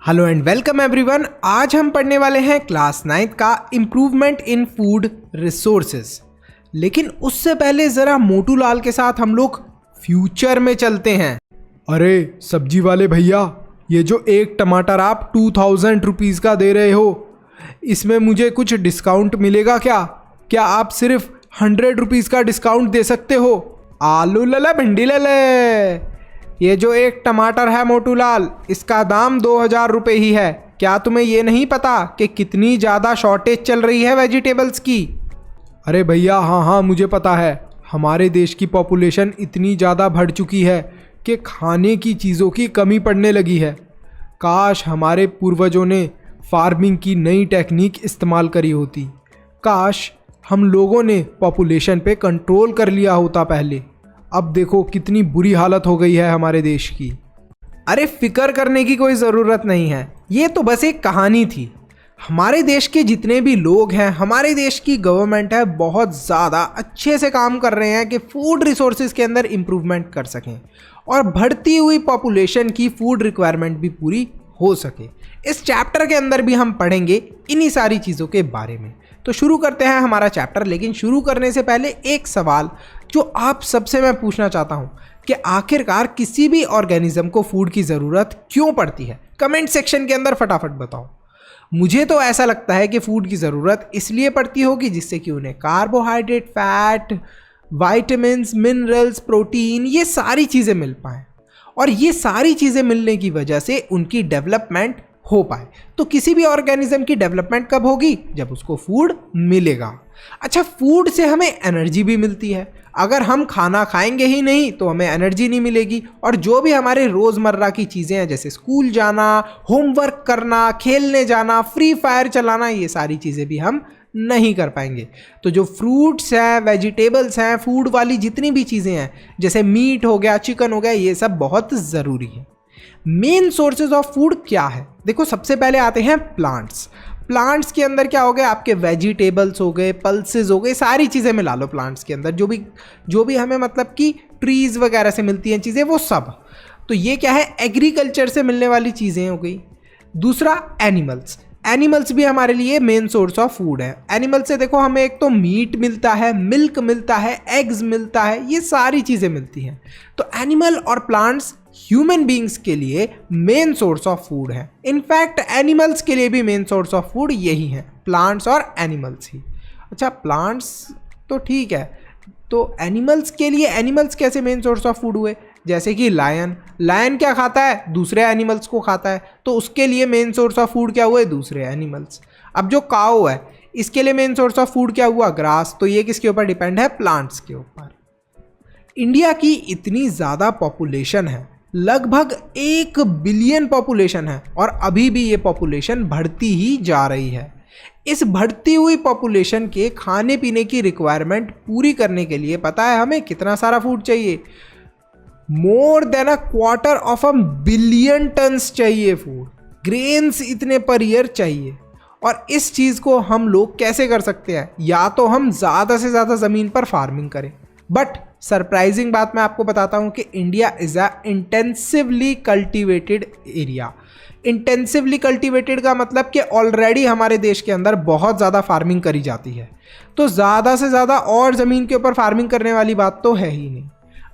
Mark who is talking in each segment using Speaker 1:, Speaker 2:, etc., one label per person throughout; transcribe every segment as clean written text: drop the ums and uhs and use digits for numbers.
Speaker 1: Hello and welcome everyone. आज हम पढ़ने वाले हैं क्लास 9th का इम्प्रूवमेंट इन फूड रिसोर्सेज। लेकिन उससे पहले ज़रा मोटू लाल के साथ हम लोग फ्यूचर में चलते हैं।
Speaker 2: अरे सब्जी वाले भैया, ये जो एक टमाटर आप 2000 रुपीज़ का दे रहे हो, इसमें मुझे कुछ डिस्काउंट मिलेगा क्या? क्या आप सिर्फ 100 रुपीज़ का डिस्काउंट दे सकते हो?
Speaker 1: आलू ले ले, भिंडी ले ले। ये जो एक टमाटर है मोटू लाल, इसका दाम 2000 रुपये ही है। क्या तुम्हें ये नहीं पता कि कितनी ज़्यादा शॉर्टेज चल रही है वेजिटेबल्स की?
Speaker 2: अरे भैया, हाँ मुझे पता है। हमारे देश की पॉपुलेशन इतनी ज़्यादा बढ़ चुकी है कि खाने की चीज़ों की कमी पड़ने लगी है। काश हमारे पूर्वजों ने फार्मिंग की नई टेक्निक इस्तेमाल करी होती। काश हम लोगों ने पॉपुलेशन पे कंट्रोल कर लिया होता पहले। अब देखो कितनी बुरी हालत हो गई है हमारे देश की।
Speaker 1: अरे फिक्र करने की कोई ज़रूरत नहीं है, ये तो बस एक कहानी थी। हमारे देश के जितने भी लोग हैं, हमारे देश की गवर्नमेंट है, बहुत ज़्यादा अच्छे से काम कर रहे हैं कि फूड रिसोर्सेज के अंदर इम्प्रूवमेंट कर सकें और बढ़ती हुई पॉपुलेशन की फूड रिक्वायरमेंट भी पूरी हो सके। इस चैप्टर के अंदर भी हम पढ़ेंगे इन्हीं सारी चीज़ों के बारे में। तो शुरू करते हैं हमारा चैप्टर। लेकिन शुरू करने से पहले एक सवाल जो आप सबसे मैं पूछना चाहता हूं कि आखिरकार किसी भी ऑर्गेनिज्म को फूड की ज़रूरत क्यों पड़ती है? कमेंट सेक्शन के अंदर फटाफट बताओ। मुझे तो ऐसा लगता है कि फूड की ज़रूरत इसलिए पड़ती होगी जिससे कि उन्हें carbohydrate, fat, vitamins, minerals, protein, ये सारी चीज़ें मिल पाएँ। और ये सारी चीज़ें मिलने की वजह से उनकी डेवलपमेंट हो पाए। तो किसी भी ऑर्गेनिज्म की डेवलपमेंट कब होगी? जब उसको फूड मिलेगा। अच्छा, फूड से हमें एनर्जी भी मिलती है। अगर हम खाना खाएंगे ही नहीं तो हमें एनर्जी नहीं मिलेगी, और जो भी हमारे रोज़मर्रा की चीज़ें हैं जैसे स्कूल जाना, होमवर्क करना, खेलने जाना, फ्री फायर चलाना, ये सारी चीज़ें भी हम नहीं कर पाएंगे। तो जो फ्रूट्स हैं, वेजिटेबल्स हैं, फूड वाली जितनी भी चीज़ें हैं जैसे मीट हो गया, चिकन हो गया, ये सब बहुत ज़रूरी है। मेन सोर्सेज ऑफ फूड क्या है? देखो, सबसे पहले आते हैं प्लांट्स। प्लांट्स के अंदर क्या हो गए? आपके वेजिटेबल्स हो गए, पल्सेस हो गए, सारी चीज़ें मिला लो प्लांट्स के अंदर। जो भी हमें मतलब कि ट्रीज़ वगैरह से मिलती हैं चीज़ें, वो सब। तो ये क्या है? एग्रीकल्चर से मिलने वाली चीज़ें हो गई। दूसरा, एनिमल्स। एनिमल्स भी हमारे लिए मेन सोर्स ऑफ फूड है। एनिमल से देखो हमें एक तो मीट मिलता है, मिल्क मिलता है, एग्स मिलता है, ये सारी चीज़ें मिलती हैं। तो एनिमल और प्लांट्स ह्यूमन बींग्स के लिए मेन सोर्स ऑफ फूड है। इनफैक्ट एनिमल्स के लिए भी मेन सोर्स ऑफ फूड यही है, प्लांट्स और एनिमल्स ही। अच्छा, प्लांट्स तो ठीक है, तो एनिमल्स के लिए एनिमल्स कैसे मेन सोर्स ऑफ फूड हुए? जैसे कि लायन क्या खाता है? दूसरे एनिमल्स को खाता है, तो उसके लिए मेन सोर्स ऑफ फूड क्या हुए? दूसरे एनिमल्स। अब जो काऊ है, इसके लिए मेन सोर्स ऑफ फूड क्या हुआ? ग्रास। तो ये किसके ऊपर डिपेंड है? प्लांट्स के ऊपर। इंडिया की इतनी ज़्यादा पॉपुलेशन है, लगभग 1 बिलियन पॉपुलेशन है, और अभी भी ये पॉपुलेशन बढ़ती ही जा रही है। इस बढ़ती हुई पॉपुलेशन के खाने पीने की रिक्वायरमेंट पूरी करने के लिए पता है हमें कितना सारा फूड चाहिए? मोर देन 250 बिलियन टन्स चाहिए फूड। ग्रेन्स इतने पर ईयर चाहिए। और इस चीज़ को हम लोग कैसे कर सकते हैं? या तो हम ज़्यादा से ज़्यादा ज़मीन पर फार्मिंग करें, बट सरप्राइजिंग बात मैं आपको बताता हूँ कि India is a intensively cultivated area. Intensively cultivated का मतलब कि ऑलरेडी हमारे देश के अंदर बहुत ज़्यादा फार्मिंग करी जाती है। तो ज़्यादा से ज़्यादा और ज़मीन के ऊपर फार्मिंग करने वाली बात तो है ही नहीं।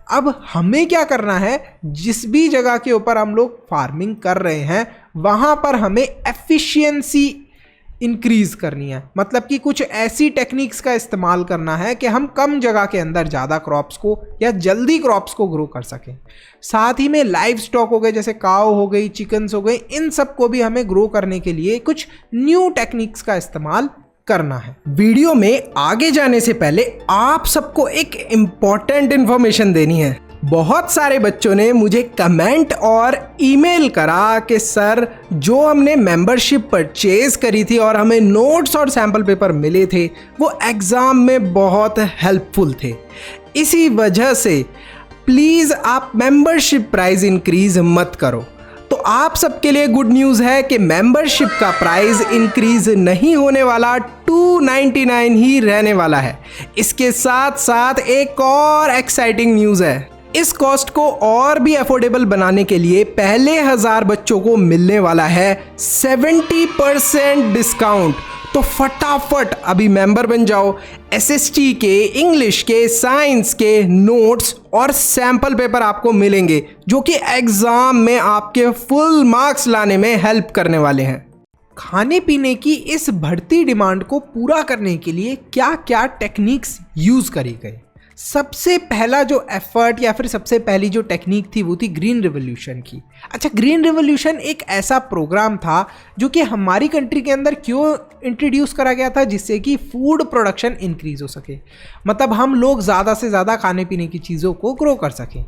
Speaker 1: अब हमें क्या करना है? जिस भी जगह के ऊपर हम लोग फार्मिंग कर रहे हैं वहाँ पर हमें एफिशिएंसी इंक्रीज़ करनी है। मतलब कि कुछ ऐसी टेक्निक्स का इस्तेमाल करना है कि हम कम जगह के अंदर ज़्यादा क्रॉप्स को या जल्दी क्रॉप्स को ग्रो कर सकें। साथ ही में लाइव स्टॉक हो गए, जैसे काऊ हो गई, चिकन्स हो गए, इन सब को भी हमें ग्रो करने के लिए कुछ न्यू टेक्निक्स का इस्तेमाल करना है। वीडियो में आगे जाने से पहले आप सबको एक इम्पॉर्टेंट इन्फॉर्मेशन देनी है। बहुत सारे बच्चों ने मुझे कमेंट और ईमेल करा कि सर, जो हमने मेंबरशिप परचेज करी थी और हमें नोट्स और सैम्पल पेपर मिले थे वो एग्ज़ाम में बहुत हेल्पफुल थे। इसी वजह से प्लीज़ आप मेंबरशिप प्राइस इंक्रीज़ मत करो। तो आप सबके लिए गुड न्यूज़ है कि मेंबरशिप का प्राइस इंक्रीज़ नहीं होने वाला, 299 ही रहने वाला है। इसके साथ साथ एक और एक्साइटिंग न्यूज़ है। इस कॉस्ट को और भी अफोर्डेबल बनाने के लिए पहले 1000 बच्चों को मिलने वाला है 70% डिस्काउंट। तो फटाफट अभी मेंबर बन जाओ। एसएसटी के, इंग्लिश के, साइंस के नोट्स और सैंपल पेपर आपको मिलेंगे जो कि एग्जाम में आपके फुल मार्क्स लाने में हेल्प करने वाले हैं। खाने पीने की इस बढ़ती डिमांड को पूरा करने के लिए क्या क्या टेक्निक्स यूज करी गई। सबसे पहला जो एफर्ट या फिर सबसे पहली जो टेक्निक थी वो थी ग्रीन रिवॉल्यूशन की। अच्छा, ग्रीन रिवॉल्यूशन एक ऐसा प्रोग्राम था जो कि हमारी कंट्री के अंदर क्यों इंट्रोड्यूस करा गया था, जिससे कि फूड प्रोडक्शन इंक्रीज हो सके, मतलब हम लोग ज़्यादा से ज़्यादा खाने पीने की चीज़ों को ग्रो कर सकें।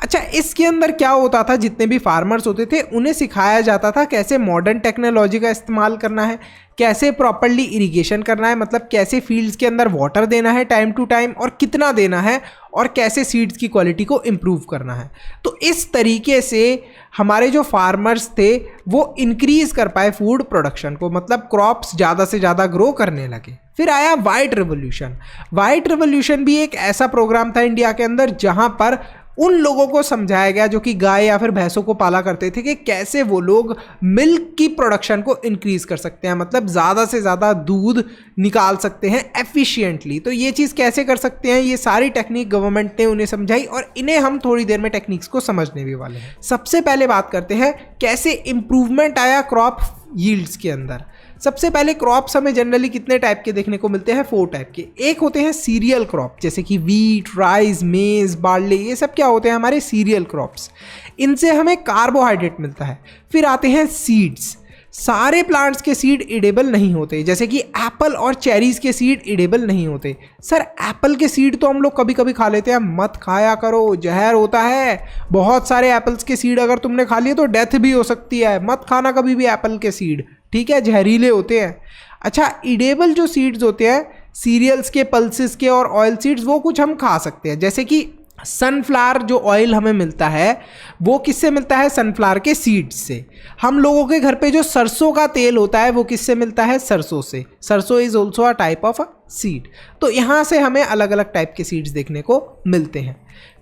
Speaker 1: अच्छा, इसके अंदर क्या होता था, जितने भी फार्मर्स होते थे उन्हें सिखाया जाता था कैसे मॉडर्न टेक्नोलॉजी का इस्तेमाल करना है, कैसे प्रॉपर्ली इरिगेशन करना है, मतलब कैसे फील्ड्स के अंदर वाटर देना है टाइम टू टाइम और कितना देना है, और कैसे सीड्स की क्वालिटी को इम्प्रूव करना है। तो इस तरीके से हमारे जो फार्मर्स थे वो इंक्रीज कर पाए फूड प्रोडक्शन को, मतलब क्रॉप्स ज़्यादा से ज़्यादा ग्रो करने लगे। फिर आया वाइट रिवॉल्यूशन। वाइट रिवॉल्यूशन भी एक ऐसा प्रोग्राम था इंडिया के अंदर जहाँ पर उन लोगों को समझाया गया जो कि गाय या फिर भैंसों को पाला करते थे कि कैसे वो लोग मिल्क की प्रोडक्शन को इंक्रीज कर सकते हैं, मतलब ज़्यादा से ज़्यादा दूध निकाल सकते हैं एफिशिएंटली। तो ये चीज़ कैसे कर सकते हैं, ये सारी टेक्निक गवर्नमेंट ने उन्हें समझाई और इन्हें हम थोड़ी देर में टेक्निक्स को समझने भी वाले हैं। सबसे पहले बात करते हैं कैसे इंप्रूवमेंट आया क्रॉप यील्ड्स के अंदर। सबसे पहले क्रॉप्स हमें जनरली कितने टाइप के देखने को मिलते हैं, 4 टाइप के। एक होते हैं सीरियल क्रॉप, जैसे कि वीट, राइस, मेज, बार्ले, ये सब क्या होते हैं हमारे सीरियल क्रॉप्स। इनसे हमें कार्बोहाइड्रेट मिलता है। फिर आते हैं सीड्स। सारे प्लांट्स के सीड इडेबल नहीं होते, जैसे कि एप्पल और चेरीज के सीड इडेबल नहीं होते। सर एप्पल के सीड तो हम लोग कभी कभी खा लेते हैं, मत खाया करो, जहर होता है। बहुत सारे एप्पल्स के सीड अगर तुमने खा लिए तो डेथ भी हो सकती है, मत खाना कभी भी एप्पल के सीड, ठीक है, जहरीले होते हैं। अच्छा, इडेबल जो सीड्स होते हैं सीरियल्स के, पल्सेस के और ऑयल सीड्स, वो कुछ हम खा सकते हैं। जैसे कि सनफ्लावर जो ऑयल हमें मिलता है वो किससे मिलता है, सनफ्लावर के सीड्स से। हम लोगों के घर पे जो सरसों का तेल होता है वो किससे मिलता है, सरसों से। सरसों is also a type of a seed. तो यहाँ से हमें अलग अलग टाइप के सीड्स देखने को मिलते हैं।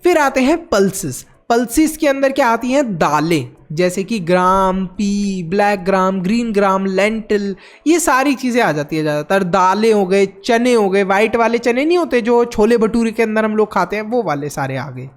Speaker 1: फिर आते हैं पल्सेस। पल्सेस के अंदर क्या आती हैं, दालें, जैसे कि gram, pea, black gram, green gram, lentil, ये सारी चीज़ें आ जाती है ज़्यादातर। दालें हो गए, चने हो गए, वाइट वाले चने नहीं होते जो छोले भटूरे के अंदर हम लोग खाते हैं, वो वाले सारे आ गए।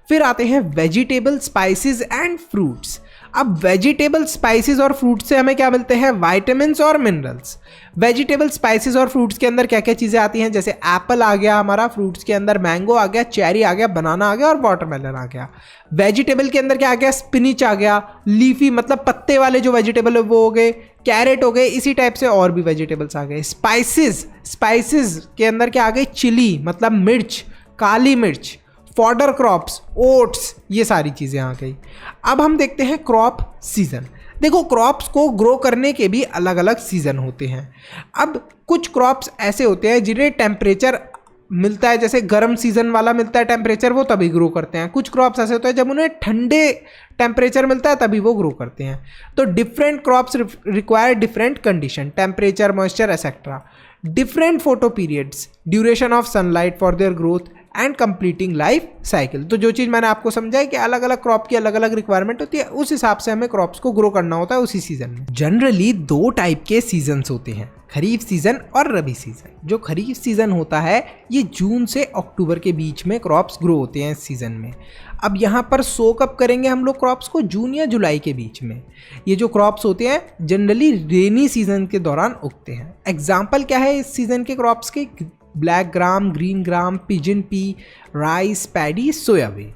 Speaker 1: फिर आते हैं वेजिटेबल, स्पाइसेस एंड फ्रूट्स। अब वेजिटेबल, स्पाइसेस और फ्रूट से हमें क्या मिलते हैं, विटामिन्स और मिनरल्स। वेजिटेबल, स्पाइसेस और फ्रूट्स के अंदर क्या क्या चीज़ें आती हैं, जैसे एप्पल आ गया हमारा, फ्रूट्स के अंदर मैंगो आ गया, चेरी आ गया, बनाना आ गया और वाटरमेलन आ गया। वेजिटेबल के अंदर क्या आ गया, स्पिनिच आ गया, लीफी मतलब पत्ते वाले जो वेजिटेबल है वो हो गए, कैरेट हो गए, इसी टाइप से और भी वेजिटेबल्स आ गए। स्पाइसेस के अंदर क्या आ गई, चिली मतलब मिर्च, काली मिर्च, फॉडर क्रॉप्स, ओट्स, ये सारी चीज़ें आ गई। अब हम देखते हैं क्रॉप सीजन। देखो, क्रॉप्स को ग्रो करने के भी अलग अलग सीज़न होते हैं। अब कुछ क्रॉप्स ऐसे होते हैं जिन्हें टेम्परेचर मिलता है, जैसे गर्म सीजन वाला मिलता है टेम्परेचर, वो तभी ग्रो करते हैं। कुछ क्रॉप्स ऐसे होते हैं जब उन्हें ठंडे टेम्परेचर मिलता है तभी वो ग्रो करते हैं। तो different crops require different condition, temperature, moisture etcetera, different photo periods, duration of sunlight for their growth and completing life cycle. तो जो चीज़ मैंने आपको समझाई कि अलग अलग क्रॉप की अलग अलग रिक्वायरमेंट होती है, उस हिसाब से हमें क्रॉप्स को ग्रो करना होता है उसी सीजन में। जनरली 2 टाइप के सीजन्स होते हैं, खरीफ सीजन और रबी सीजन। जो खरीफ सीजन होता है ये जून से अक्टूबर के बीच में क्रॉप्स ग्रो होते हैं इस सीजन में। अब यहाँ पर सो कब करेंगे हम लोग क्रॉप्स को, जून या जुलाई के बीच में। ये जो क्रॉप्स होते हैं जनरली रेनी सीजन के दौरान उगते हैं। एग्जाम्पल क्या है इस सीजन के क्रॉप्स के, ब्लैक ग्राम, ग्रीन ग्राम, pigeon P, rice, paddy, soybean.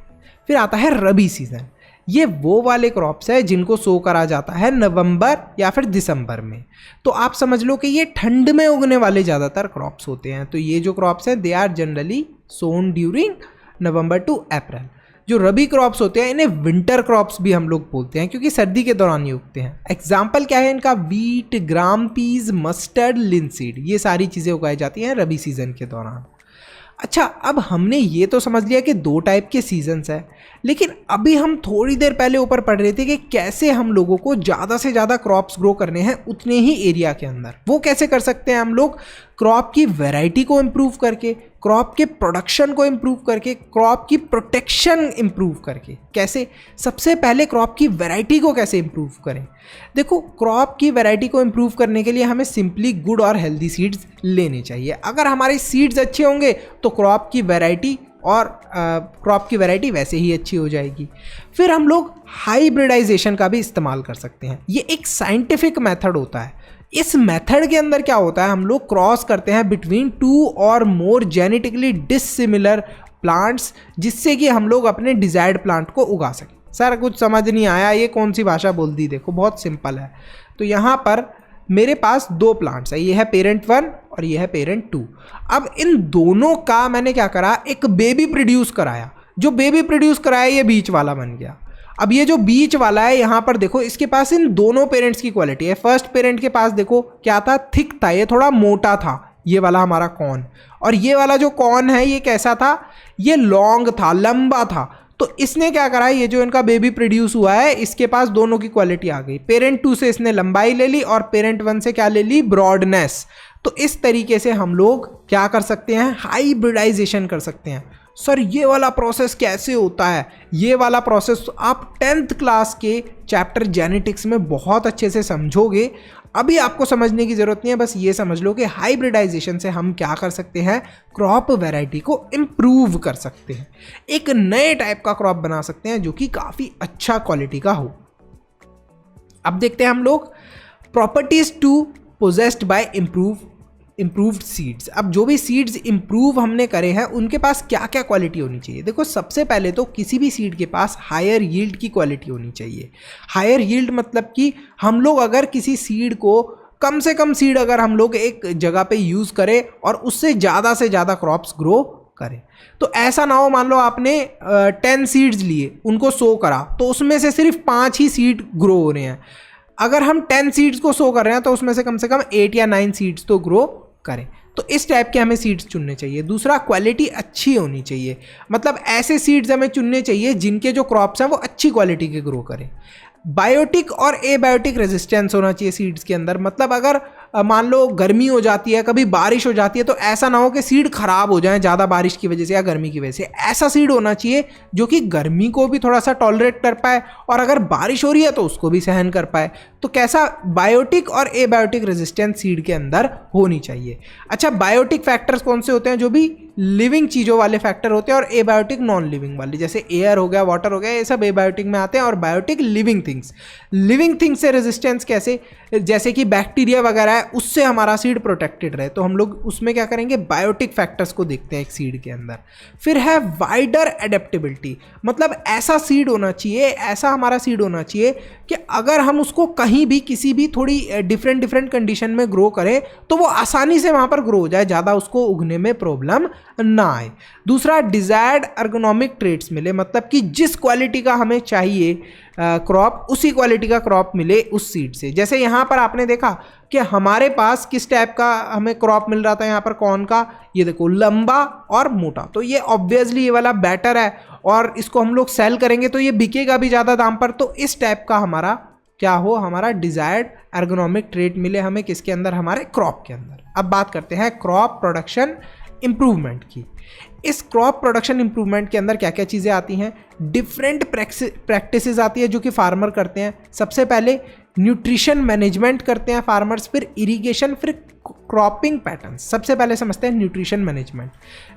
Speaker 1: फिर आता है रबी सीजन। ये वो वाले क्रॉप्स है जिनको सो करा जाता है नवंबर या फिर दिसंबर में। तो आप समझ लो कि ये ठंड में उगने वाले ज़्यादातर क्रॉप्स होते हैं। तो ये जो क्रॉप्स हैं they are generally sown during November to April. जो रबी क्रॉप्स होते हैं इन्हें विंटर क्रॉप्स भी हम लोग बोलते हैं क्योंकि सर्दी के दौरान ये उगते हैं। एग्जाम्पल क्या है इनका, वीट, ग्राम पीज, मस्टर्ड, लिनसीड, ये सारी चीज़ें उगाई जाती हैं रबी सीजन के दौरान। अच्छा, अब हमने ये तो समझ लिया कि 2 टाइप के सीजन्स हैं, लेकिन अभी हम थोड़ी देर पहले ऊपर पढ़ रहे थे कि कैसे हम लोगों को ज़्यादा से ज़्यादा क्रॉप्स ग्रो करने हैं उतने ही एरिया के अंदर। वो कैसे कर सकते हैं हम लोग? क्रॉप की वैरायटी को इम्प्रूव करके, क्रॉप के प्रोडक्शन को इम्प्रूव करके, क्रॉप की प्रोटेक्शन इम्प्रूव करके। कैसे? सबसे पहले क्रॉप की वैरायटी को कैसे इम्प्रूव करें? देखो, क्रॉप की वैरायटी को इम्प्रूव करने के लिए हमें सिंपली गुड और हेल्दी सीड्स लेने चाहिए। अगर हमारे सीड्स अच्छे होंगे तो क्रॉप की वैरायटी वैसे ही अच्छी हो जाएगी। फिर हम लोग हाइब्रिडाइजेशन का भी इस्तेमाल कर सकते हैं। ये एक साइंटिफिक मेथड होता है। इस मेथड के अंदर क्या होता है, हम लोग क्रॉस करते हैं बिटवीन 2 और मोर जेनेटिकली डिसिमिलर प्लांट्स, जिससे कि हम लोग अपने डिजायर्ड प्लांट को उगा सकें। सर कुछ समझ नहीं आया, ये कौन सी भाषा बोल दी? देखो बहुत सिंपल है। तो यहाँ पर मेरे पास 2 प्लांट्स है, ये है पेरेंट 1 और ये है पेरेंट 2। अब इन दोनों का मैंने क्या करा, एक बेबी प्रोड्यूस कराया। जो बेबी प्रोड्यूस कराया ये बीच वाला बन गया। अब ये जो बीच वाला है, यहाँ पर देखो इसके पास इन दोनों पेरेंट्स की क्वालिटी है। फर्स्ट पेरेंट के पास देखो क्या था, थिक था, ये थोड़ा मोटा था, ये वाला हमारा कॉर्न। और ये वाला जो कॉर्न है ये कैसा था, ये लॉन्ग था, लंबा था। तो इसने क्या करा, ये जो इनका बेबी प्रोड्यूस हुआ है इसके पास दोनों की क्वालिटी आ गई। पेरेंट 2 से इसने लंबाई ले ली और पेरेंट 1 से क्या ले ली, ब्रॉडनेस। तो इस तरीके से हम लोग क्या कर सकते हैं, हाइब्रिडाइजेशन कर सकते हैं। सर ये वाला प्रोसेस कैसे होता है? ये वाला प्रोसेस आप 10th क्लास के चैप्टर जेनेटिक्स में बहुत अच्छे से समझोगे। अभी आपको समझने की ज़रूरत नहीं है, बस ये समझ लो कि हाइब्रिडाइजेशन से हम क्या कर सकते हैं, क्रॉप वैरायटी को इम्प्रूव कर सकते हैं, एक नए टाइप का क्रॉप बना सकते हैं जो कि काफ़ी अच्छा क्वालिटी का हो। अब देखते हैं हम लोग properties to possessed by improved seeds. अब जो भी सीड्स इम्प्रूव हमने करे हैं उनके पास क्या क्या क्वालिटी होनी चाहिए? देखो सबसे पहले तो किसी भी सीड के पास हायर यील्ड की क्वालिटी होनी चाहिए। हायर यील्ड मतलब कि हम लोग अगर किसी सीड को कम से कम सीड अगर हम लोग एक जगह पे यूज़ करें और उससे से ज़्यादा क्रॉप्स ग्रो करें, तो ऐसा ना हो मान लो आपने 10 सीड्स लिए, उनको सो करा, तो उसमें से सिर्फ 5 ही सीड ग्रो हो रहे हैं। अगर हम 10 सीड्स को सो कर रहे हैं तो उसमें से कम 8 या 9 सीड्स तो ग्रो करें। तो इस टाइप के हमें सीड्स चुनने चाहिए। दूसरा, क्वालिटी अच्छी होनी चाहिए, मतलब ऐसे सीड्स हमें चुनने चाहिए जिनके जो क्रॉप्स हैं वो अच्छी क्वालिटी के ग्रो करें। बायोटिक और एबायोटिक रेजिस्टेंस होना चाहिए सीड्स के अंदर, मतलब अगर मान लो गर्मी हो जाती है, कभी बारिश हो जाती है, तो ऐसा ना हो कि सीड खराब हो जाए ज़्यादा बारिश की वजह से या गर्मी की वजह से। ऐसा सीड होना चाहिए जो कि गर्मी को भी थोड़ा सा टॉलरेट कर पाए और अगर बारिश हो रही है तो उसको भी सहन कर पाए। तो कैसा, बायोटिक और एबायोटिक रेजिस्टेंस सीड के अंदर होनी चाहिए। अच्छा, बायोटिक फैक्टर्स कौन से होते हैं? जो भी लिविंग चीज़ों वाले फैक्टर होते हैं, और एबायोटिक नॉन लिविंग वाले, जैसे एयर हो गया, वाटर हो गया, ये सब एबायोटिक में आते हैं। और biotic living things. Living things से रेजिस्टेंस कैसे, जैसे कि बैक्टीरिया वगैरह है, उससे हमारा सीड प्रोटेक्टेड रहे, तो हम लोग उसमें क्या करेंगे, बायोटिक फैक्टर्स को देखते हैं एक सीड के अंदर। फिर है वाइडर एडेप्टेबिलिटी, मतलब ऐसा सीड होना चाहिए, ऐसा हमारा सीड होना चाहिए कि अगर हम उसको कहीं भी किसी भी थोड़ी डिफरेंट कंडीशन में ग्रो करें तो वो आसानी से वहाँ पर ग्रो हो जाए, ज़्यादा उसको उगने में प्रॉब्लम ना आए। दूसरा, डिजायर्ड एर्गोनॉमिक ट्रेट्स मिले, मतलब कि जिस क्वालिटी का हमें चाहिए क्रॉप, उसी क्वालिटी का क्रॉप मिले उस सीड से। जैसे यहाँ पर आपने देखा कि हमारे पास किस टाइप का हमें क्रॉप मिल रहा था, यहाँ पर कॉर्न का, ये देखो लंबा और मोटा, तो ये ऑब्वियसली ये वाला बेटर है और इसको हम लोग सेल करेंगे तो ये बिकेगा भी ज़्यादा दाम पर। तो इस टाइप का हमारा क्या हो, हमारा डिजायर्ड एर्गोनॉमिक ट्रेट मिले हमें किसके अंदर, हमारे क्रॉप के अंदर। अब बात करते हैं क्रॉप प्रोडक्शन इम्प्रूवमेंट की। इस क्रॉप प्रोडक्शन इम्प्रूवमेंट के अंदर क्या क्या चीज़ें आती हैं, डिफरेंट प्रैक्टिसेस आती है जो कि फार्मर करते हैं। सबसे पहले न्यूट्रिशन मैनेजमेंट करते हैं फार्मर्स, फिर इरिगेशन, फिर क्रॉपिंग पैटर्न्स। सबसे पहले समझते हैं न्यूट्रिशन मैनेजमेंट।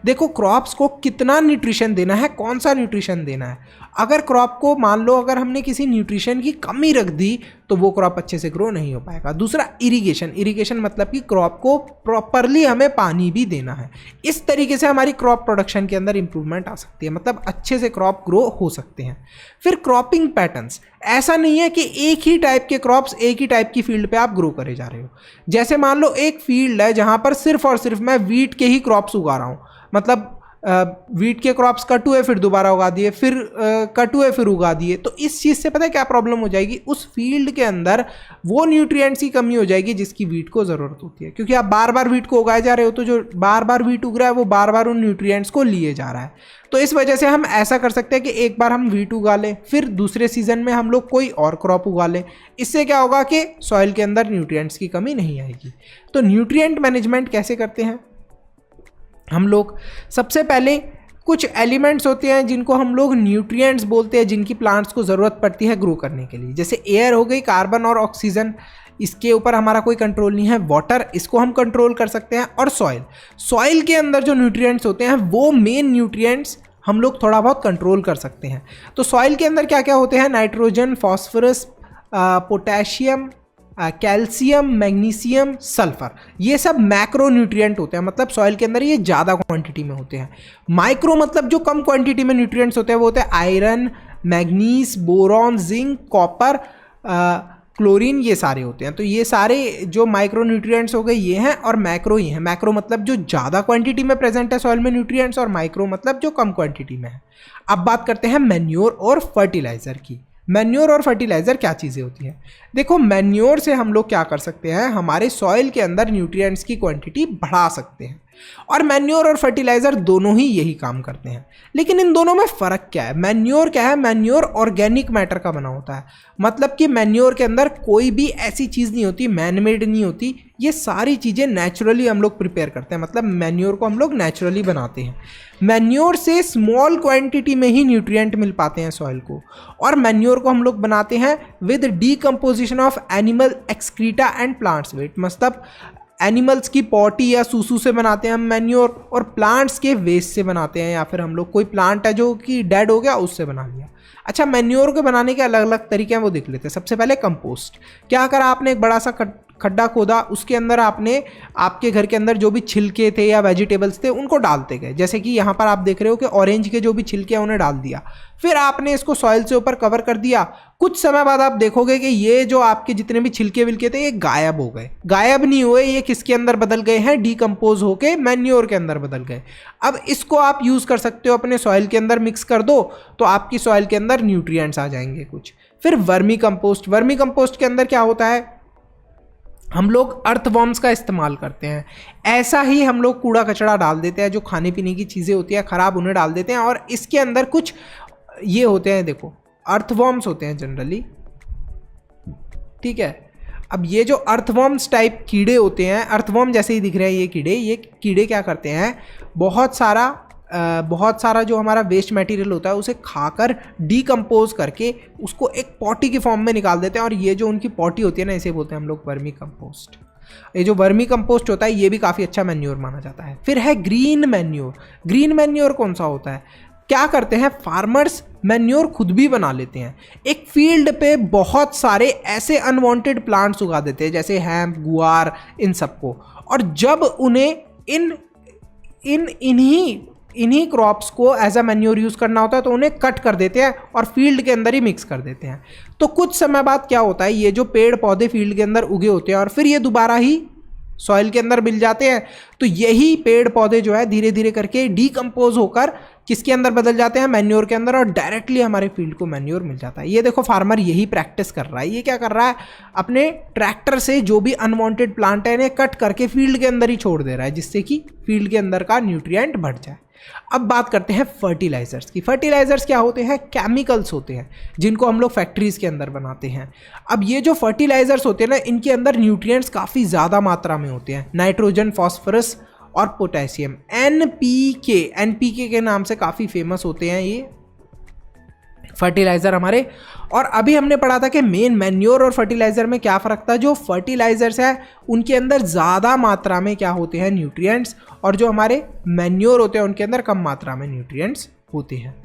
Speaker 1: देखो क्रॉप्स को कितना न्यूट्रिशन देना है, कौन सा न्यूट्रिशन देना है। अगर क्रॉप को मान लो अगर हमने किसी न्यूट्रिशन की कमी रख दी तो वो क्रॉप अच्छे से ग्रो नहीं हो पाएगा। दूसरा, इरिगेशन मतलब कि क्रॉप को प्रॉपरली हमें पानी भी देना है। इस तरीके से हमारी क्रॉप प्रोडक्शन के अंदर इंप्रूवमेंट आ सकती है, मतलब अच्छे से क्रॉप ग्रो हो सकते हैं। फिर क्रॉपिंग पैटर्न्स, ऐसा नहीं है कि एक ही टाइप के क्रॉप्स एक ही टाइप की फील्ड पे आप ग्रो करे जा रहे हो। जैसे मान लो एक फील्ड है जहां पर सिर्फ और सिर्फ मैं वीट के ही क्रॉप्स उगा रहा हूं, मतलब वीट के क्रॉप्स कट हुए फिर दोबारा उगा दिए, फिर कट हुए फिर उगा दिए, तो इस चीज़ से पता है क्या प्रॉब्लम हो जाएगी, उस फील्ड के अंदर वो न्यूट्रिएंट्स की कमी हो जाएगी जिसकी वीट को ज़रूरत होती है, क्योंकि आप बार बार वीट को उगाए जा रहे हो, तो जो बार बार वीट उग रहा है वो बार बार उन न्यूट्रिएंट्स को लिए जा रहा है। तो इस वजह से हम ऐसा कर सकते हैं कि एक बार हम वीट उगा लें, फिर दूसरे सीजन में हम लोग कोई और क्रॉप उगा लें। इससे क्या होगा कि सॉइल के अंदर न्यूट्रिएंट्स की कमी नहीं आएगी। तो न्यूट्रिएंट मैनेजमेंट कैसे करते हैं हम लोग? सबसे पहले कुछ एलिमेंट्स होते हैं जिनको हम लोग न्यूट्रिएंट्स बोलते हैं, जिनकी प्लांट्स को ज़रूरत पड़ती है ग्रो करने के लिए। जैसे एयर हो गई, कार्बन और ऑक्सीजन, इसके ऊपर हमारा कोई कंट्रोल नहीं है। वाटर, इसको हम कंट्रोल कर सकते हैं। और सॉइल के अंदर जो न्यूट्रिएंट्स होते हैं वो मेन न्यूट्रिएंट्स हम लोग थोड़ा बहुत कंट्रोल कर सकते हैं। तो सॉइल के अंदर क्या क्या होते हैं? Nitrogen, phosphorus, potassium, calcium, magnesium, sulphur, ये सब मैक्रो न्यूट्रिएंट होते हैं, मतलब सॉइल के अंदर ये ज़्यादा क्वांटिटी में होते हैं। माइक्रो मतलब जो कम क्वांटिटी में न्यूट्रिएंट्स होते हैं वो होते हैं iron, manganese, boron, zinc, copper, chlorine, ये सारे होते हैं। तो ये सारे जो माइक्रो न्यूट्रिएंट्स हो गए ये हैं, और मैक्रो ये हैं। मैक्रो मतलब जो ज़्यादा क्वांटिटी में प्रेजेंट है सॉइल में न्यूट्रिएंट्स, और माइक्रो मतलब जो कम क्वांटिटी में है। अब बात करते हैं मैन्योर और फर्टिलाइज़र की। मैन्योर और फर्टिलाइज़र क्या चीज़ें होती हैं? देखो, मैन्योर से हम लोग क्या कर सकते हैं, हमारे सॉइल के अंदर न्यूट्रिएंट्स की क्वांटिटी बढ़ा सकते हैं, और मैन्योर और फर्टिलाइज़र दोनों ही यही काम करते हैं। लेकिन इन दोनों में फ़र्क क्या है? मैन्योर क्या है? मैन्योर ऑर्गेनिक मैटर का बना होता है, मतलब कि मैन्योर के अंदर कोई भी ऐसी चीज़ नहीं होती, मैनमेड नहीं होती। ये सारी चीज़ें नेचुरली हम लोग प्रिपेयर करते हैं, मतलब मैन्योर को हम लोग नेचुरली बनाते हैं। मैन्योर से स्मॉल क्वांटिटी में ही न्यूट्रिएंट मिल पाते हैं सॉइल को, और मैन्योर को हम लोग बनाते हैं with decomposition of animal excreta and plants waste, मतलब एनिमल्स की पॉटी या सूसू से बनाते हैं हम मैन्योर, और प्लांट्स के वेस्ट से बनाते हैं, या फिर हम लोग कोई प्लांट है जो कि डेड हो गया उससे बना लिया। अच्छा, मैन्योर को बनाने के अलग अलग तरीके हैं, वो देख लेते हैं। सबसे पहले कंपोस्ट। क्या करा आपने? एक बड़ा सा खड्डा खोदा, उसके अंदर आपने आपके घर के अंदर जो भी छिलके थे या वेजिटेबल्स थे उनको डालते गए। जैसे कि यहाँ पर आप देख रहे हो कि ऑरेंज के जो भी छिलके हैं उन्हें डाल दिया, फिर आपने इसको सॉइल से ऊपर कवर कर दिया। कुछ समय बाद आप देखोगे कि ये जो आपके जितने भी छिलके विलके थे ये गायब हो गए। गायब नहीं हुए, ये किसके अंदर बदल गए हैं? डीकम्पोज होके मैन्योर के अंदर बदल गए। अब इसको आप यूज़ कर सकते हो, अपने सॉइल के अंदर मिक्स कर दो तो आपकी सॉइल के अंदर न्यूट्रिएंट्स आ जाएंगे कुछ। फिर वर्मी कंपोस्ट। वर्मी कंपोस्ट के अंदर क्या होता है? हम लोग अर्थवॉर्म्स का इस्तेमाल करते हैं। ऐसा ही हम लोग कूड़ा कचरा डाल देते हैं, जो खाने पीने की चीज़ें होती हैं ख़राब, उन्हें डाल देते हैं, और इसके अंदर कुछ ये होते हैं, देखो अर्थवॉर्म्स होते हैं जनरली, ठीक है। अब ये जो अर्थवॉर्म्स टाइप कीड़े होते हैं, अर्थवॉर्म जैसे ही दिख रहे हैं ये कीड़े क्या करते हैं, बहुत सारा जो हमारा वेस्ट मटेरियल होता है उसे खाकर डीकम्पोज करके उसको एक पॉटी की फॉर्म में निकाल देते हैं, और ये जो उनकी पॉटी होती है ना, इसे बोलते हैं हम लोग वर्मी कंपोस्ट। ये जो वर्मी कंपोस्ट होता है ये भी काफ़ी अच्छा मैन्योर माना जाता है। फिर है ग्रीन मैन्योर। ग्रीन मैन्योर कौन सा होता है? क्या करते हैं फार्मर्स? मैन्योर खुद भी बना लेते हैं। एक फील्ड पे बहुत सारे ऐसे अनवांटेड प्लांट्स उगा देते हैं, जैसे हैम्प, गुआर, इन सबको, और जब उन्हें इन्हीं क्रॉप्स को एज अ मैन्योर यूज़ करना होता है तो उन्हें कट कर देते हैं और फील्ड के अंदर ही मिक्स कर देते हैं। तो कुछ समय बाद क्या होता है, ये जो पेड़ पौधे फील्ड के अंदर उगे होते हैं और फिर ये दोबारा ही सॉइल के अंदर मिल जाते हैं, तो यही पेड़ पौधे जो है धीरे धीरे करके डीकम्पोज होकर किसके अंदर बदल जाते हैं? मैन्योर के अंदर, और डायरेक्टली हमारे फील्ड को मैन्योर मिल जाता है। ये देखो फार्मर यही प्रैक्टिस कर रहा है। ये क्या कर रहा है? अपने ट्रैक्टर से जो भी अनवांटेड प्लांट है इन्हें कट करके फील्ड के अंदर ही छोड़ दे रहा है, जिससे कि फील्ड के अंदर का न्यूट्रिएंट बढ़ जाए। अब बात करते हैं फर्टिलाइजर्स की। फर्टिलाइजर्स क्या होते हैं? केमिकल्स होते हैं जिनको हम लोग फैक्ट्रीज के अंदर बनाते हैं। अब ये जो फर्टिलाइजर्स होते हैं ना, इनके अंदर न्यूट्रिएंट्स काफ़ी ज़्यादा मात्रा में होते हैं। नाइट्रोजन, फॉस्फोरस और पोटेशियम, एनपीके के नाम से काफ़ी फेमस होते हैं ये फर्टिलाइज़र हमारे। और अभी हमने पढ़ा था कि मेन मैन्योर और फर्टिलाइज़र में क्या फ़र्क था। जो फर्टिलाइज़र्स है उनके अंदर ज़्यादा मात्रा में क्या होते हैं? न्यूट्रिएंट्स, और जो हमारे मैन्योर होते हैं उनके अंदर कम मात्रा में न्यूट्रिएंट्स होते हैं।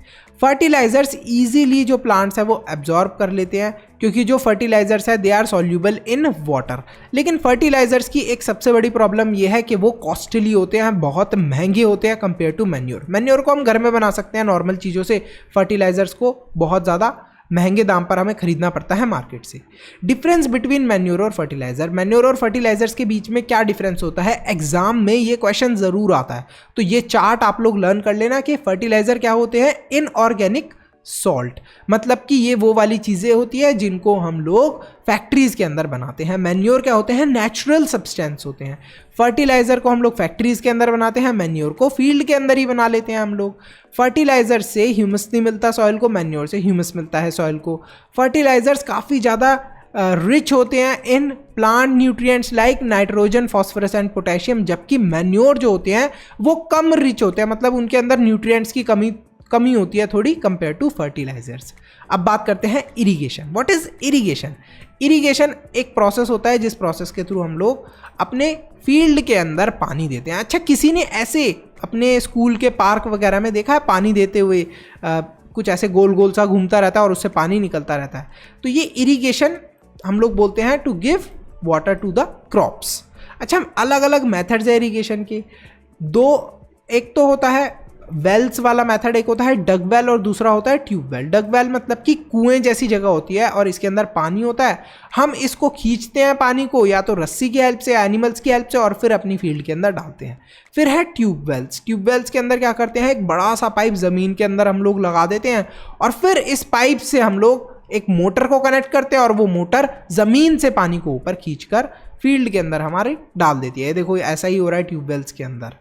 Speaker 1: फर्टिलाइज़र्स इजीली जो प्लांट्स है वो एब्जॉर्ब कर लेते हैं, क्योंकि जो फर्टिलाइज़र्स है they are soluble in water. लेकिन फर्टिलाइज़र्स की एक सबसे बड़ी प्रॉब्लम ये है कि वो कॉस्टली होते हैं, बहुत महंगे होते हैं कंपेयर टू मैन्योर। मैन्योर को हम घर में बना सकते हैं नॉर्मल चीज़ों से, फर्टिलाइज़र्स को बहुत ज़्यादा महंगे दाम पर हमें खरीदना पड़ता है मार्केट से। डिफरेंस बिटवीन मैन्योर और फर्टिलाइजर, मैन्योर और फर्टिलाइजर्स के बीच में क्या डिफरेंस होता है, एग्जाम में ये क्वेश्चन ज़रूर आता है। तो ये चार्ट आप लोग लर्न कर लेना कि फर्टिलाइजर क्या होते हैं, इनऑर्गेनिक सॉल्ट, मतलब कि ये वो वाली चीज़ें होती है जिनको हम लोग फैक्ट्रीज के अंदर बनाते हैं। मैन्योर क्या होते हैं, नेचुरल सब्सटेंस होते हैं। फर्टिलाइजर को हम लोग फैक्ट्रीज के अंदर बनाते हैं, मैन्योर को फील्ड के अंदर ही बना लेते हैं हम लोग। फर्टिलाइजर से ह्यूमस नहीं मिलता सॉइल को, मैन्योर से ह्यूमस मिलता है सॉइल को। फर्टिलाइजर्स काफ़ी ज़्यादा रिच होते हैं in plant nutrients like nitrogen, phosphorus and potassium, जबकि मैन्योर जो होते हैं वो कम रिच होते हैं, मतलब उनके अंदर न्यूट्रिएंट्स की कमी होती है थोड़ी कंपेयर टू फर्टिलाइजर्स। अब बात करते हैं irrigation. What is irrigation? Irrigation एक प्रोसेस होता है जिस प्रोसेस के थ्रू हम लोग अपने फील्ड के अंदर पानी देते हैं। अच्छा, किसी ने ऐसे अपने स्कूल के पार्क वगैरह में देखा है पानी देते हुए, कुछ ऐसे गोल गोल सा घूमता रहता है और उससे पानी निकलता रहता है, तो ये इरिगेशन हम लोग बोलते हैं, to give water to the crops. अच्छा, अलग अलग मेथड्स है इरिगेशन के दो, एक तो होता है वेल्स वाला मेथड, एक होता है डग वेल और दूसरा होता है ट्यूब वेल। डग वेल मतलब कि कुएं जैसी जगह होती है और इसके अंदर पानी होता है, हम इसको खींचते हैं पानी को या तो रस्सी की हेल्प से, एनिमल्स की हेल्प से, और फिर अपनी फील्ड के अंदर डालते हैं। फिर है ट्यूब वेल्स। ट्यूब वेल्स के अंदर क्या करते हैं, एक बड़ा सा पाइप ज़मीन के अंदर हम लोग लगा देते हैं और फिर इस पाइप से हम लोग एक मोटर को कनेक्ट करते हैं और वो मोटर ज़मीन से पानी को ऊपर खींचकर फील्ड के अंदर हमारे डाल देती है। देखो ऐसा ही हो रहा है ट्यूब वेल्स के अंदर।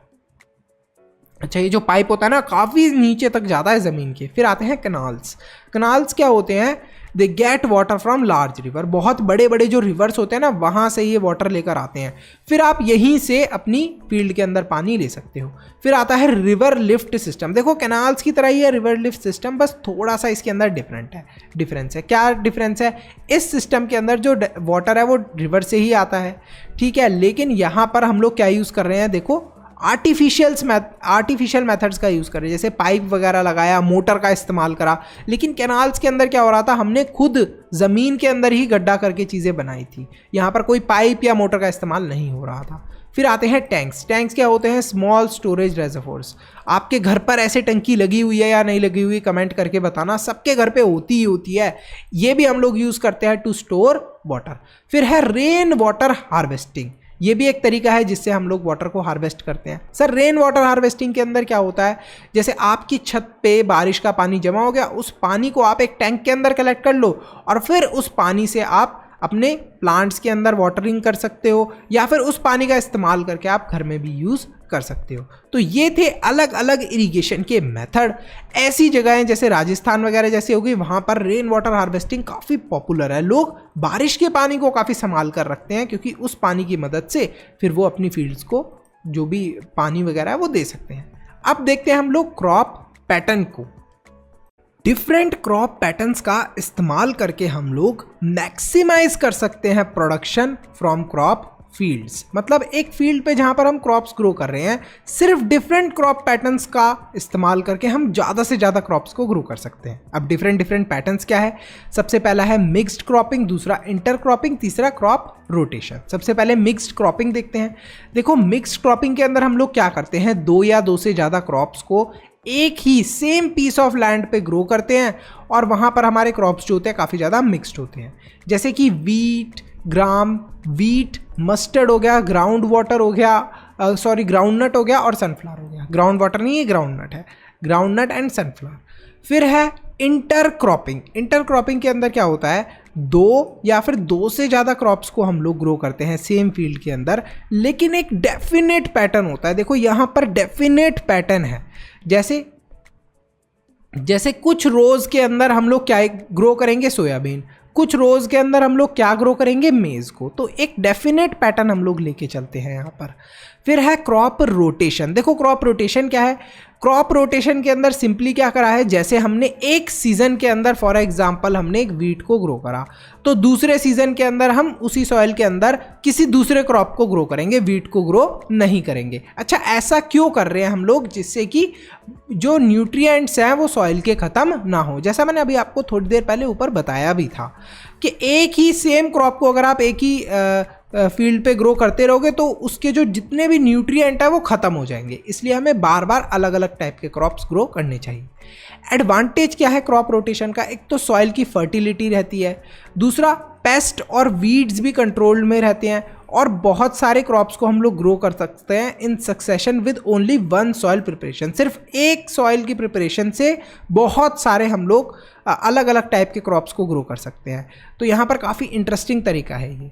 Speaker 1: अच्छा, ये जो पाइप होता है ना काफ़ी नीचे तक जाता है ज़मीन के। फिर आते हैं कनाल्स। कनाल्स क्या होते हैं, they get water from large river, बहुत बड़े बड़े जो रिवर्स होते हैं ना वहाँ से ये वाटर लेकर आते हैं, फिर आप यहीं से अपनी फील्ड के अंदर पानी ले सकते हो। फिर आता है रिवर लिफ्ट सिस्टम। देखो कैनाल्स की तरह ही है रिवर लिफ्ट सिस्टम, बस थोड़ा सा इसके अंदर डिफरेंस है। क्या डिफरेंस है, इस सिस्टम के अंदर जो वाटर है वो रिवर से ही आता है, ठीक है, लेकिन यहाँ पर हम लोग क्या यूज़ कर रहे हैं, देखो आर्टिफिशियल मेथड्स का यूज़ कर रहे हैं, जैसे पाइप वगैरह लगाया, मोटर का इस्तेमाल करा। लेकिन कैनाल्स के अंदर क्या हो रहा था, हमने खुद ज़मीन के अंदर ही गड्ढा करके चीज़ें बनाई थी, यहाँ पर कोई पाइप या मोटर का इस्तेमाल नहीं हो रहा था। फिर आते हैं टैंक्स। टैंक्स क्या होते हैं, स्मॉल स्टोरेज रेजर्वोयर्स। आपके घर पर ऐसे टंकी लगी हुई है या नहीं लगी हुई, कमेंट करके बताना, सबके घर पे होती ही होती है। ये भी हम लोग यूज़ करते हैं टू स्टोर वाटर। फिर है रेन वाटर हार्वेस्टिंग। ये भी एक तरीका है जिससे हम लोग वाटर को हार्वेस्ट करते हैं। सर रेन वाटर हार्वेस्टिंग के अंदर क्या होता है, जैसे आपकी छत पे बारिश का पानी जमा हो गया, उस पानी को आप एक टैंक के अंदर कलेक्ट कर लो और फिर उस पानी से आप अपने प्लांट्स के अंदर वाटरिंग कर सकते हो, या फिर उस पानी का इस्तेमाल करके आप घर में भी यूज़ कर सकते हो। तो ये थे अलग अलग इरिगेशन के मेथड। ऐसी जगहें जैसे राजस्थान वगैरह जैसे होगी, वहाँ पर रेन वाटर हार्वेस्टिंग काफ़ी पॉपुलर है। लोग बारिश के पानी को काफ़ी संभाल कर रखते हैं, क्योंकि उस पानी की मदद से फिर वो अपनी फील्ड्स को जो भी पानी वगैरह है वो दे सकते हैं। अब देखते हैं हम लोग क्रॉप पैटर्न को। डिफरेंट क्रॉप पैटर्न्स का इस्तेमाल करके हम लोग मैक्सिमाइज कर सकते हैं प्रोडक्शन फ्रॉम क्रॉप फील्ड्स। मतलब एक फील्ड पे जहाँ पर हम क्रॉप्स ग्रो कर रहे हैं, सिर्फ डिफरेंट क्रॉप पैटर्न्स का इस्तेमाल करके हम ज़्यादा से ज़्यादा क्रॉप्स को ग्रो कर सकते हैं। अब डिफरेंट पैटर्न्स क्या है, सबसे पहला है मिक्स्ड क्रॉपिंग, दूसरा इंटर क्रॉपिंग, तीसरा क्रॉप रोटेशन। सबसे पहले मिक्स्ड क्रॉपिंग देखते हैं। देखो मिक्स्ड क्रॉपिंग के अंदर हम लोग क्या करते हैं, दो या दो से ज़्यादा क्रॉप्स को एक ही सेम पीस ऑफ लैंड पे ग्रो करते हैं और वहाँ पर हमारे क्रॉप्स जो होते हैं काफ़ी ज़्यादा मिक्स्ड होते हैं। जैसे कि वीट मस्टर्ड हो गया, ग्राउंड वाटर हो गया, ग्राउंड नट हो गया और सनफ्लावर हो गया। ग्राउंड वाटर नहीं है, ग्राउंड नट है, ग्राउंड नट एंड सनफ्लावर। फिर है इंटर क्रॉपिंग। इंटर क्रॉपिंग के अंदर क्या होता है, दो या फिर दो से ज़्यादा क्रॉप्स को हम लोग ग्रो करते हैं सेम फील्ड के अंदर, लेकिन एक डेफिनेट पैटर्न होता है। देखो यहाँ पर डेफिनेट पैटर्न है, जैसे कुछ रोज़ के अंदर हम लोग क्या ग्रो करेंगे, सोयाबीन, कुछ रोज़ के अंदर हम लोग क्या ग्रो करेंगे, मेज़ को। तो एक डेफिनेट पैटर्न हम लोग लेके चलते हैं यहाँ पर। फिर है क्रॉप रोटेशन। देखो क्रॉप रोटेशन क्या है, क्रॉप रोटेशन के अंदर सिंपली क्या करा है, जैसे हमने एक सीज़न के अंदर फॉर एग्जांपल हमने एक वीट को ग्रो करा, तो दूसरे सीज़न के अंदर हम उसी सॉइल के अंदर किसी दूसरे क्रॉप को ग्रो करेंगे, वीट को ग्रो नहीं करेंगे। अच्छा, ऐसा क्यों कर रहे हैं हम लोग, जिससे कि जो न्यूट्रिएंट्स हैं वो सॉइल के ख़त्म ना हो। जैसा मैंने अभी आपको थोड़ी देर पहले ऊपर बताया भी था कि एक ही सेम क्रॉप को अगर आप एक ही फील्ड पे ग्रो करते रहोगे तो उसके जो जितने भी न्यूट्रिएंट है वो ख़त्म हो जाएंगे। इसलिए हमें बार बार अलग अलग टाइप के क्रॉप्स ग्रो करने चाहिए। एडवांटेज क्या है क्रॉप रोटेशन का? एक तो सॉइल की फर्टिलिटी रहती है, दूसरा पेस्ट और वीड्स भी कंट्रोल में रहते हैं, और बहुत सारे क्रॉप्स को हम लोग ग्रो कर सकते हैं इन succession with only one soil preparation. सिर्फ एक सॉइल की प्रिपरेशन से बहुत सारे हम लोग अलग अलग टाइप के क्रॉप्स को ग्रो कर सकते हैं। तो यहाँ पर काफ़ी इंटरेस्टिंग तरीका है ये।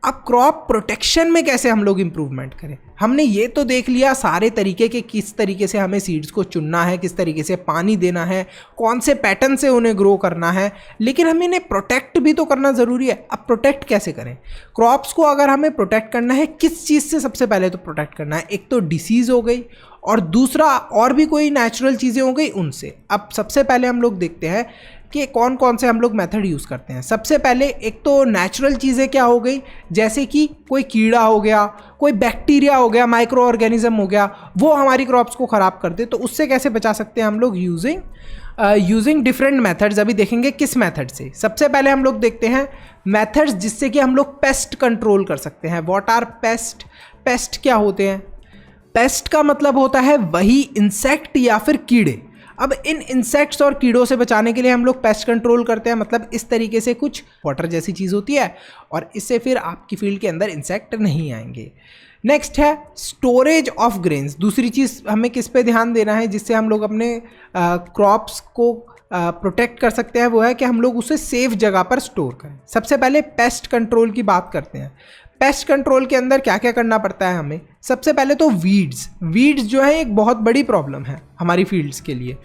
Speaker 1: अब क्रॉप प्रोटेक्शन में कैसे हम लोग इम्प्रूवमेंट करें? हमने ये तो देख लिया सारे तरीके के, किस तरीके से हमें सीड्स को चुनना है, किस तरीके से पानी देना है, कौन से पैटर्न से उन्हें ग्रो करना है, लेकिन हमें इन्हें प्रोटेक्ट भी तो करना ज़रूरी है। अब प्रोटेक्ट कैसे करें? क्रॉप्स को अगर हमें प्रोटेक्ट करना है, किस चीज़ से सबसे पहले तो प्रोटेक्ट करना है? एक तो डिसीज़ हो गई, और दूसरा और भी कोई नेचुरल चीज़ें हो गई उनसे। अब सबसे पहले हम लोग देखते हैं कि कौन कौन से हम लोग मेथड यूज़ करते हैं। सबसे पहले एक तो नेचुरल चीज़ें क्या हो गई, जैसे कि कोई कीड़ा हो गया, कोई बैक्टीरिया हो गया, माइक्रो ऑर्गेनिज्म हो गया, वो हमारी क्रॉप्स को ख़राब कर दे। तो उससे कैसे बचा सकते हैं हम लोग? Using different methods. अभी देखेंगे किस मेथड से। सबसे पहले हम लोग देखते हैं मेथड्स जिससे कि हम लोग पेस्ट कंट्रोल कर सकते हैं। What are paste? पेस्ट क्या होते हैं? पेस्ट का मतलब होता है वही इंसेक्ट या फिर कीड़े। अब इन इंसेक्ट्स और कीड़ों से बचाने के लिए हम लोग पेस्ट कंट्रोल करते हैं, मतलब इस तरीके से कुछ वाटर जैसी चीज़ होती है, और इससे फिर आपकी फील्ड के अंदर इंसेक्ट नहीं आएंगे। नेक्स्ट है स्टोरेज ऑफ ग्रेन्स। दूसरी चीज़ हमें किस पे ध्यान देना है जिससे हम लोग अपने क्रॉप्स को प्रोटेक्ट कर सकते हैं, वो है कि हम लोग उसे सेफ जगह पर स्टोर करें। सबसे पहले पेस्ट कंट्रोल की बात करते हैं। पेस्ट कंट्रोल के अंदर क्या क्या करना पड़ता है हमें? सबसे पहले तो वीड्स जो है एक बहुत बड़ी प्रॉब्लम है हमारी फील्ड्स के लिए।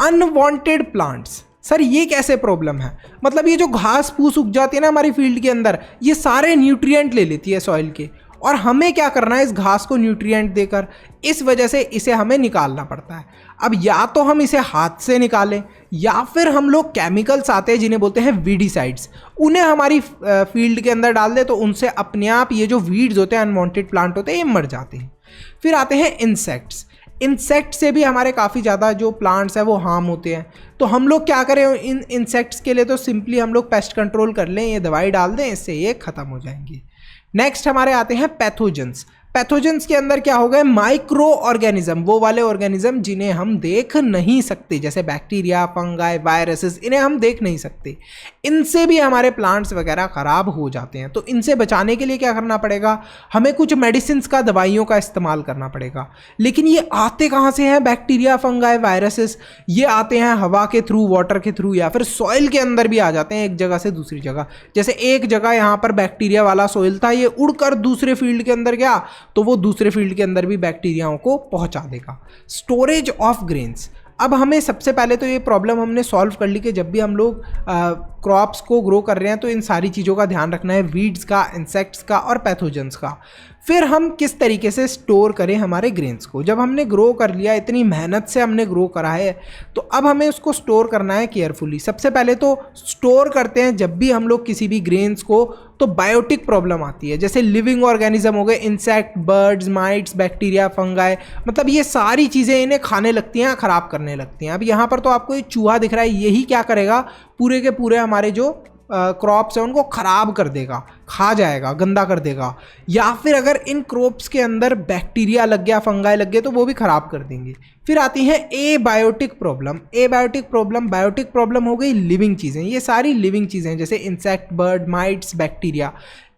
Speaker 1: अनवांटेड प्लांट्स, सर ये कैसे प्रॉब्लम है? मतलब ये जो घास फूस उग जाती है ना हमारी फील्ड के अंदर, ये सारे न्यूट्रिएंट ले लेती है सॉइल के, और हमें क्या करना है इस घास को न्यूट्रिएंट देकर, इस वजह से इसे हमें निकालना पड़ता है। अब या तो हम इसे हाथ से निकालें, या फिर हम लोग केमिकल्स आते हैं जिन्हें बोलते हैं वीडिसाइड्स, उन्हें हमारी फील्ड के अंदर डाल दें, तो उनसे अपने आप ये जो वीड्स होते हैं, अनवांटेड प्लांट होते हैं, ये मर जाते हैं। फिर आते हैं इंसेक्ट से भी हमारे काफ़ी ज़्यादा जो प्लांट्स हैं वो हार्म होते हैं। तो हम लोग क्या करें इन इंसेक्ट्स के लिए? तो सिंपली हम लोग पेस्ट कंट्रोल कर लें, ये दवाई डाल दें, इससे ये ख़त्म हो जाएंगे। नेक्स्ट हमारे आते हैं पैथोजेंस। पैथोजेंस के अंदर क्या हो गए? माइक्रो ऑर्गेनिज्म, वो वाले ऑर्गेनिज्म जिन्हें हम देख नहीं सकते, जैसे बैक्टीरिया, फंगाई, वायरसेस, इन्हें हम देख नहीं सकते। इनसे भी हमारे प्लांट्स वगैरह ख़राब हो जाते हैं। तो इनसे बचाने के लिए क्या करना पड़ेगा? हमें कुछ मेडिसिन्स का, दवाइयों का इस्तेमाल करना पड़ेगा। लेकिन ये आते कहाँ से हैं? बैक्टीरिया, फंगाई, वायरसेस, ये आते हैं हवा के थ्रू, वाटर के थ्रू, या फिर सॉइल के अंदर भी आ जाते हैं एक जगह से दूसरी जगह। जैसे एक जगह यहाँ पर बैक्टीरिया वाला सॉइल था, ये उड़कर दूसरे फील्ड के अंदर गया, तो वो दूसरे फील्ड के अंदर भी बैक्टीरियाओं को पहुंचा देगा। Storage of grains. अब हमें सबसे पहले तो ये प्रॉब्लम हमने सॉल्व कर ली कि जब भी हम लोग क्रॉप्स को ग्रो कर रहे हैं तो इन सारी चीज़ों का ध्यान रखना है, वीड्स का, इंसेक्ट्स का और पैथोजेंस का। फिर हम किस तरीके से स्टोर करें हमारे ग्रेन्स को। जब हमने ग्रो कर लिया, इतनी मेहनत से हमने ग्रो करा है, तो अब हमें उसको स्टोर करना है केयरफुली। सबसे पहले तो स्टोर करते हैं जब भी हम लोग किसी भी ग्रेन्स को, तो बायोटिक प्रॉब्लम आती है, जैसे लिविंग ऑर्गेनिज्म हो गए, insect, birds, mites, bacteria, fungi, मतलब ये सारी चीज़ें इन्हें खाने लगती हैं, ख़राब करने लगती हैं। अब यहाँ पर तो आपको ये चूहा दिख रहा है, यही क्या करेगा? पूरे के पूरे हमारे जो क्रॉप्स हैं उनको ख़राब कर देगा, खा जाएगा, गंदा कर देगा। या फिर अगर इन क्रॉप्स के अंदर बैक्टीरिया लग गया, फंगाई लग गए, तो वो भी ख़राब कर देंगे। फिर आती है एबायोटिक प्रॉब्लम। बायोटिक प्रॉब्लम हो गई लिविंग चीज़ें, ये सारी लिविंग चीज़ें जैसे insect, bird, mites, bacteria.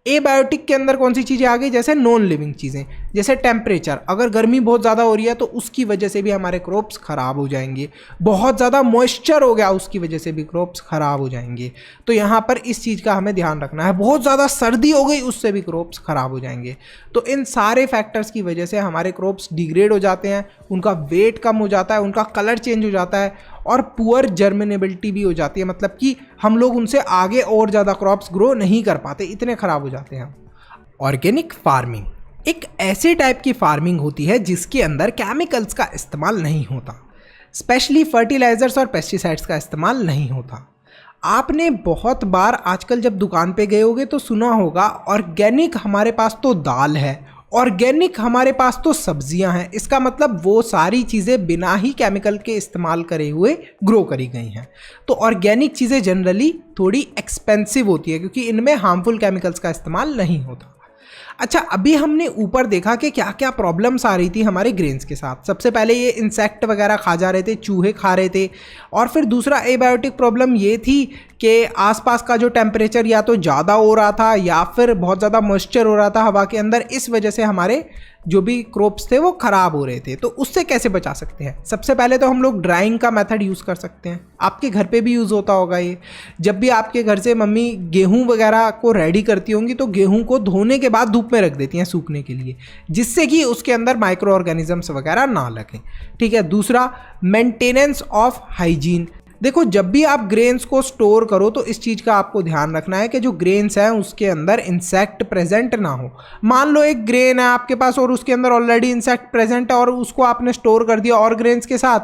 Speaker 1: Abiotic के अंदर कौन सी चीज़ें आ गई? जैसे नॉन लिविंग चीज़ें, जैसे टेम्परेचर, अगर गर्मी बहुत ज़्यादा हो रही है तो उसकी वजह से भी हमारे क्रॉप्स ख़राब हो जाएंगे। बहुत ज़्यादा मॉइस्चर हो गया, उसकी वजह से भी क्रॉप्स ख़राब हो जाएंगे। तो यहाँ पर इस चीज़ का हमें ध्यान रखना है। बहुत ज़्यादा सर्दी हो गई, उससे भी क्रॉप्स ख़राब हो जाएंगे। तो इन सारे फैक्टर्स की वजह से हमारे क्रॉप्स डिग्रेड हो जाते हैं, उनका वेट कम हो जाता है, उनका कलर चेंज हो जाता है, और पुअर जर्मिनेबिलिटी भी हो जाती है, मतलब कि हम लोग उनसे आगे और ज़्यादा क्रॉप्स ग्रो नहीं कर पाते, इतने ख़राब हो जाते हैं। ऑर्गेनिक फार्मिंग एक ऐसे टाइप की फार्मिंग होती है जिसके अंदर केमिकल्स का इस्तेमाल नहीं होता, स्पेशली फर्टिलाइजर्स और पेस्टिसाइड्स का इस्तेमाल नहीं होता। आपने बहुत बार आजकल जब दुकान पे गए होगे तो सुना होगा, ऑर्गेनिक हमारे पास तो दाल है, ऑर्गेनिक हमारे पास तो सब्जियां हैं। इसका मतलब वो सारी चीज़ें बिना ही केमिकल के इस्तेमाल करे हुए ग्रो करी गई हैं। तो ऑर्गेनिक चीज़ें जनरली थोड़ी एक्सपेंसिव होती है क्योंकि इनमें हार्मफुल केमिकल्स का इस्तेमाल नहीं होता। अच्छा, अभी हमने ऊपर देखा कि क्या क्या प्रॉब्लम्स आ रही थी हमारे ग्रेन्स के साथ। सबसे पहले ये इंसेक्ट वगैरह खा जा रहे थे, चूहे खा रहे थे, और फिर दूसरा एबायोटिक प्रॉब्लम ये थी कि आसपास का जो टेम्परेचर या तो ज़्यादा हो रहा था या फिर बहुत ज़्यादा मॉइस्चर हो रहा था हवा के अंदर, इस वजह से हमारे जो भी क्रॉप्स थे वो ख़राब हो रहे थे। तो उससे कैसे बचा सकते हैं? सबसे पहले तो हम लोग ड्राइंग का मेथड यूज़ कर सकते हैं। आपके घर पे भी यूज़ होता होगा ये। जब भी आपके घर से मम्मी गेहूं वगैरह को रेडी करती होंगी तो गेहूं को धोने के बाद धूप में रख देती हैं सूखने के लिए, जिससे कि उसके अंदर माइक्रो ऑर्गेनिजम्स वगैरह ना लगें। ठीक है। दूसरा, मेंटेनेंस ऑफ हाइजीन। देखो, जब भी आप ग्रेन्स को स्टोर करो तो इस चीज़ का आपको ध्यान रखना है कि जो ग्रेन्स हैं उसके अंदर इंसेक्ट प्रेजेंट ना हो। मान लो एक ग्रेन है आपके पास और उसके अंदर ऑलरेडी इंसेक्ट प्रेजेंट है और उसको आपने स्टोर कर दिया और ग्रेन्स के साथ,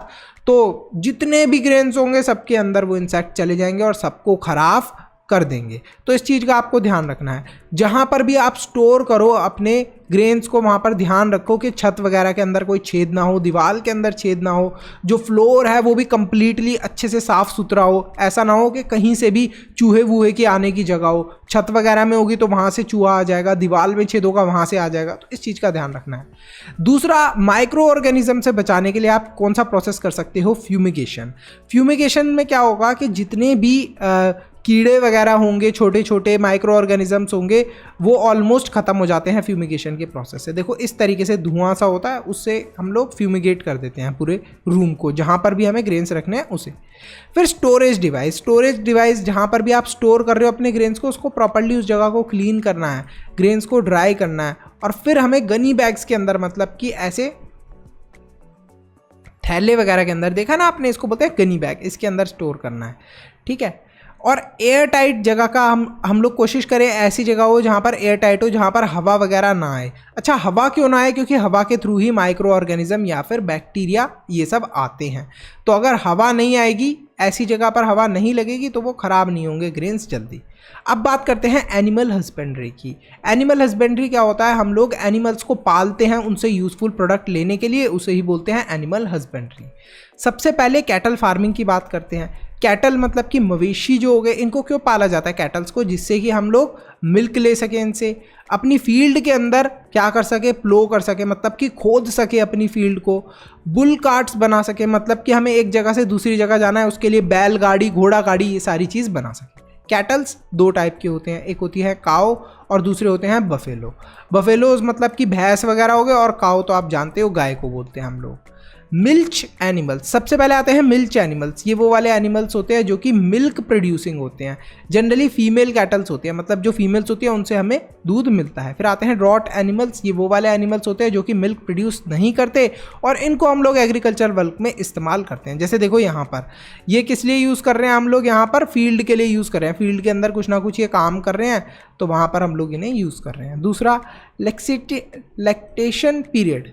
Speaker 1: तो जितने भी ग्रेन्स होंगे सबके अंदर वो इंसेक्ट चले जाएंगे और सबको खराब कर देंगे। तो इस चीज़ का आपको ध्यान रखना है। जहाँ पर भी आप स्टोर करो अपने ग्रेन्स को, वहाँ पर ध्यान रखो कि छत वगैरह के अंदर कोई छेद ना हो, दीवार के अंदर छेद ना हो, जो फ्लोर है वो भी कंप्लीटली अच्छे से साफ़ सुथरा हो। ऐसा ना हो कि कहीं से भी चूहे वूहे के आने की जगह हो। छत वगैरह में होगी तो वहाँ से चूहा आ जाएगा, दीवार में छेद होगा वहाँ से आ जाएगा। तो इस चीज़ का ध्यान रखना है। दूसरा, माइक्रो ऑर्गेनिज्म से बचाने के लिए आप कौन सा प्रोसेस कर सकते हो? फ्यूमिगेशन। फ्यूमिगेशन में क्या होगा कि जितने भी कीड़े वगैरह होंगे, छोटे छोटे माइक्रो ऑर्गेनिजम्स होंगे, वो ऑलमोस्ट ख़त्म हो जाते हैं फ्यूमिगेशन के प्रोसेस से। देखो, इस तरीके से धुआं सा होता है, उससे हम लोग फ्यूमिगेट कर देते हैं पूरे रूम को, जहाँ पर भी हमें ग्रेन्स रखने हैं उसे। फिर स्टोरेज डिवाइस, जहाँ पर भी आप स्टोर कर रहे हो अपने ग्रेन्स को, उसको प्रॉपर्ली उस जगह को क्लीन करना है, ग्रेन्स को ड्राई करना है। और फिर हमें गनी बैग्स के अंदर, मतलब कि ऐसे थैले वगैरह के अंदर, देखा ना आपने, इसको बोलते हैं गनी बैग, इसके अंदर स्टोर करना है। ठीक है। और एयर टाइट जगह का हम लोग कोशिश करें ऐसी जगह हो जहाँ पर एयर टाइट हो, जहाँ पर हवा वगैरह ना आए। अच्छा, हवा क्यों ना आए? क्योंकि हवा के थ्रू ही माइक्रो ऑर्गेनिज्म या फिर बैक्टीरिया ये सब आते हैं। तो अगर हवा नहीं आएगी, ऐसी जगह पर हवा नहीं लगेगी, तो वो ख़राब नहीं होंगे ग्रेन्स जल्दी। अब बात करते हैं एनिमल हस्बेंड्री की। एनिमल हस्बेंड्री क्या होता है? हम लोग एनिमल्स को पालते हैं उनसे यूज़फुल प्रोडक्ट लेने के लिए, उसे ही बोलते हैं एनिमल हस्बेंड्री। सबसे पहले कैटल फार्मिंग की बात करते हैं। कैटल मतलब कि मवेशी जो हो गए, इनको क्यों पाला जाता है कैटल्स को? जिससे कि हम लोग मिल्क ले सकें इनसे, अपनी फील्ड के अंदर क्या कर सके, प्लो कर सके, मतलब कि खोद सके अपनी फील्ड को, बुल कार्ट्स बना सके, मतलब कि हमें एक जगह से दूसरी जगह जाना है, उसके लिए बैलगाड़ी, घोड़ा गाड़ी, ये सारी चीज़ बना सके। कैटल्स दो टाइप के होते हैं, एक होती है काओ और दूसरे होते हैं बफेलो। बफेलोज मतलब कि भैंस वगैरह हो गए, और काओ तो आप जानते हो गाय को बोलते हैं हम लोग। मिल्च एनिमल्स, सबसे पहले आते हैं मिल्च एनिमल्स। ये वो वाले एनिमल्स होते हैं जो कि मिल्क प्रोड्यूसिंग होते हैं, जनरली फीमेल कैटल्स होती हैं, मतलब जो फीमेल्स होती हैं उनसे हमें दूध मिलता है। फिर आते हैं ड्रॉट एनिमल्स। ये वो वाले एनिमल्स होते हैं जो कि मिल्क प्रोड्यूस नहीं करते और इनको हम लोग एग्रीकल्चर वर्क में इस्तेमाल करते हैं। जैसे देखो यहाँ पर ये किस लिए यूज़ कर रहे हैं हम लोग, यहाँ पर फील्ड के लिए यूज़ कर रहे हैं, फील्ड के अंदर कुछ ना कुछ ये काम कर रहे हैं, तो वहाँ पर हम लोग इन्हें यूज़ कर रहे हैं। दूसरा, लैक्टेशन पीरियड।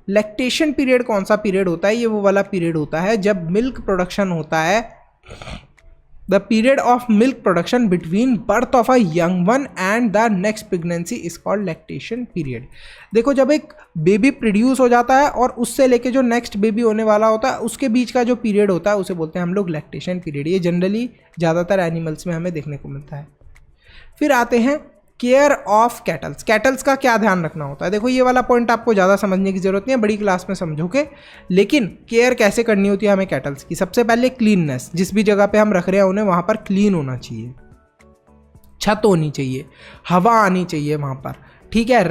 Speaker 1: लैक्टेशन पीरियड कौन सा पीरियड होता है? ये वो वाला पीरियड होता है जब मिल्क प्रोडक्शन होता है, the period of milk production between birth of a young one and the next pregnancy is called lactation period. देखो, जब एक बेबी प्रोड्यूस हो जाता है और उससे लेके जो नेक्स्ट बेबी होने वाला होता है, उसके बीच का जो पीरियड होता है उसे बोलते हैं हम लोग लैक्टेशन पीरियड। ये जनरली ज़्यादातर एनिमल्स में हमें देखने को मिलता है। फिर आते हैं केयर ऑफ कैटल्स। कैटल्स का क्या ध्यान रखना होता है? देखो, ये वाला पॉइंट आपको ज़्यादा समझने की ज़रूरत नहीं है, बड़ी क्लास में समझोगे, लेकिन केयर कैसे करनी होती है हमें कैटल्स की। सबसे पहले क्लीननेस, जिस भी जगह पे हम रख रहे हैं उन्हें वहाँ पर क्लीन होना चाहिए, छत होनी चाहिए, हवा आनी चाहिए वहाँ पर, ठीक है,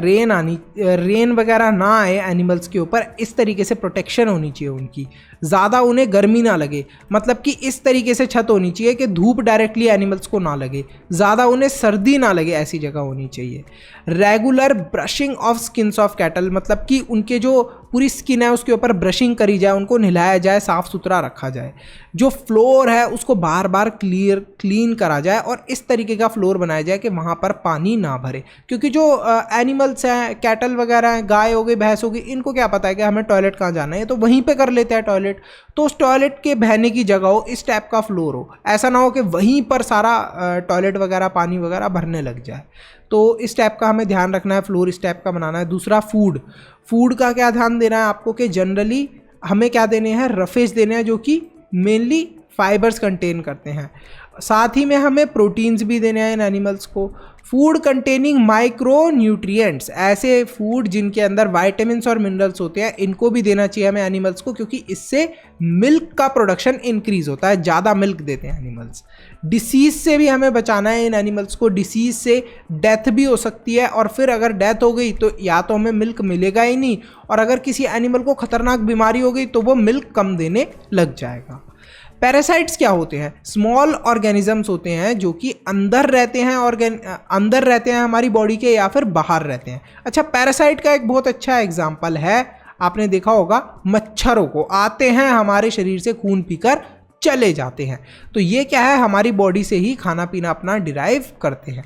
Speaker 1: रेन वगैरह ना आए एनिमल्स के ऊपर, इस तरीके से प्रोटेक्शन होनी चाहिए उनकी, ज़्यादा उन्हें गर्मी ना लगे, मतलब कि इस तरीके से छत होनी चाहिए कि धूप डायरेक्टली एनिमल्स को ना लगे, ज़्यादा उन्हें सर्दी ना लगे, ऐसी जगह होनी चाहिए। Regular brushing of skins of cattle, मतलब कि उनके जो पूरी स्किन है उसके ऊपर ब्रशिंग करी जाए, उनको नहलाया जाए, साफ़ सुथरा रखा जाए, जो फ्लोर है उसको बार बार क्लीन करा जाए और इस तरीके का फ्लोर बनाया जाए कि वहाँ पर पानी ना भरे, क्योंकि जो एनिमल्स हैं, कैटल वगैरह हैं, गाय हो गई, भैंस हो गई, इनको क्या पता है कि हमें टॉयलेट कहाँ जाना है, तो वहीं पे कर लेते हैं टॉयलेट। तो उस टॉयलेट के बहने की जगह हो, इस टाइप का फ्लोर हो, ऐसा ना हो कि वहीं पर सारा टॉयलेट वगैरह पानी वगैरह भरने लग जाए। तो इस टाइप का हमें ध्यान रखना है, फ्लोर इस टाइप का बनाना है। दूसरा, फूड का क्या ध्यान देना है आपको कि जनरली हमें क्या देने हैं, रफेज देने हैं जो कि मेनली फाइबर्स कंटेन करते हैं। साथ ही में हमें प्रोटीन्स भी देने हैं इन एनिमल्स को। फूड कंटेनिंग माइक्रो न्यूट्रिएंट्स, ऐसे फूड जिनके अंदर वाइटामिन्स और मिनरल्स होते हैं, इनको भी देना चाहिए हमें एनिमल्स को, क्योंकि इससे मिल्क का प्रोडक्शन इंक्रीज होता है, ज़्यादा मिल्क देते हैं एनिमल्स। डिसीज़ से भी हमें बचाना है इन एनिमल्स को, डिसीज़ से डेथ भी हो सकती है, और फिर अगर डेथ हो गई तो या तो हमें मिल्क मिलेगा ही नहीं, और अगर किसी एनिमल को खतरनाक बीमारी हो गई तो वो मिल्क कम देने लग जाएगा। पैरासाइट्स क्या होते हैं? स्मॉल ऑर्गेनिजम्स होते हैं जो कि अंदर रहते हैं हमारी बॉडी के, या फिर बाहर रहते हैं। अच्छा, पैरासाइट का एक बहुत अच्छा एग्जाम्पल है, आपने देखा होगा, मच्छरों को आते हैं हमारे शरीर से खून पीकर चले जाते हैं। तो ये क्या है, हमारी बॉडी से ही खाना पीना अपना डिराइव करते हैं।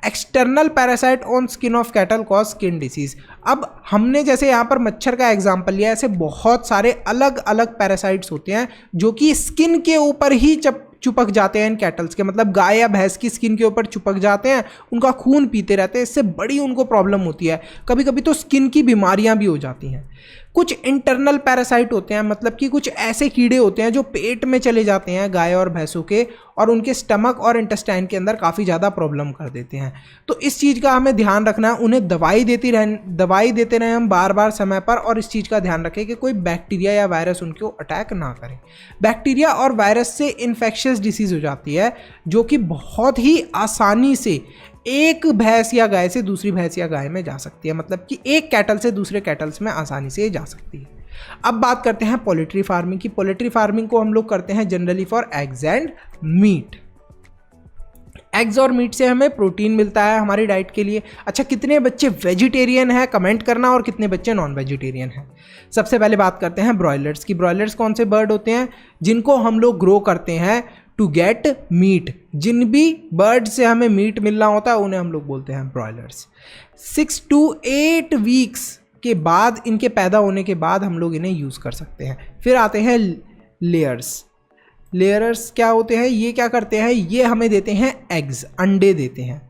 Speaker 1: External parasite on skin of cattle cause skin disease. अब हमने जैसे यहाँ पर मच्छर का एग्जाम्पल लिया, ऐसे बहुत सारे अलग अलग पैरासाइट्स होते हैं जो कि स्किन के ऊपर ही चिपक जाते हैं इन कैटल्स के, मतलब गाय या भैंस की स्किन के ऊपर चिपक जाते हैं, उनका खून पीते रहते हैं, इससे बड़ी उनको प्रॉब्लम होती है, कभी कभी तो स्किन की बीमारियां भी हो जाती हैं। कुछ इंटरनल पैरासाइट होते हैं, मतलब कि कुछ ऐसे कीड़े होते हैं जो पेट में चले जाते हैं गाय और भैंसों के, और उनके स्टमक और इंटेस्टाइन के अंदर काफ़ी ज़्यादा प्रॉब्लम कर देते हैं। तो इस चीज़ का हमें ध्यान रखना है, उन्हें दवाई देते रहें हम बार बार समय पर, और इस चीज़ का ध्यान रखें कि कोई बैक्टीरिया या वायरस उनको अटैक ना करें। बैक्टीरिया और वायरस से इन्फेक्शियस डिसीज़ हो जाती है, जो कि बहुत ही आसानी से एक भैंस या गाय से दूसरी भैंस या गाय में जा सकती है, मतलब कि एक कैटल से दूसरे कैटल्स में आसानी से जा सकती है। अब बात करते हैं पोल्ट्री फार्मिंग की। पोल्ट्री फार्मिंग को हम लोग करते हैं generally for eggs and meat. Eggs और मीट से हमें प्रोटीन मिलता है हमारी डाइट के लिए। अच्छा, कितने बच्चे वेजिटेरियन हैं कमेंट करना, और कितने बच्चे नॉन वेजिटेरियन हैं। सबसे पहले बात करते हैं ब्रॉयलर्स की। ब्रॉयलर्स कौन से बर्ड होते हैं? जिनको हम लोग ग्रो करते हैं टू गेट मीट। जिन भी बर्ड से हमें मीट मिलना होता है उन्हें हम लोग बोलते हैं ब्रॉयलर्स। 6 to 8 वीक्स के बाद, इनके पैदा होने के बाद हम लोग इन्हें यूज़ कर सकते हैं। फिर आते हैं लेयर्स। लेयर्स क्या होते हैं? ये क्या करते हैं? ये हमें देते हैं एग्स, अंडे देते हैं,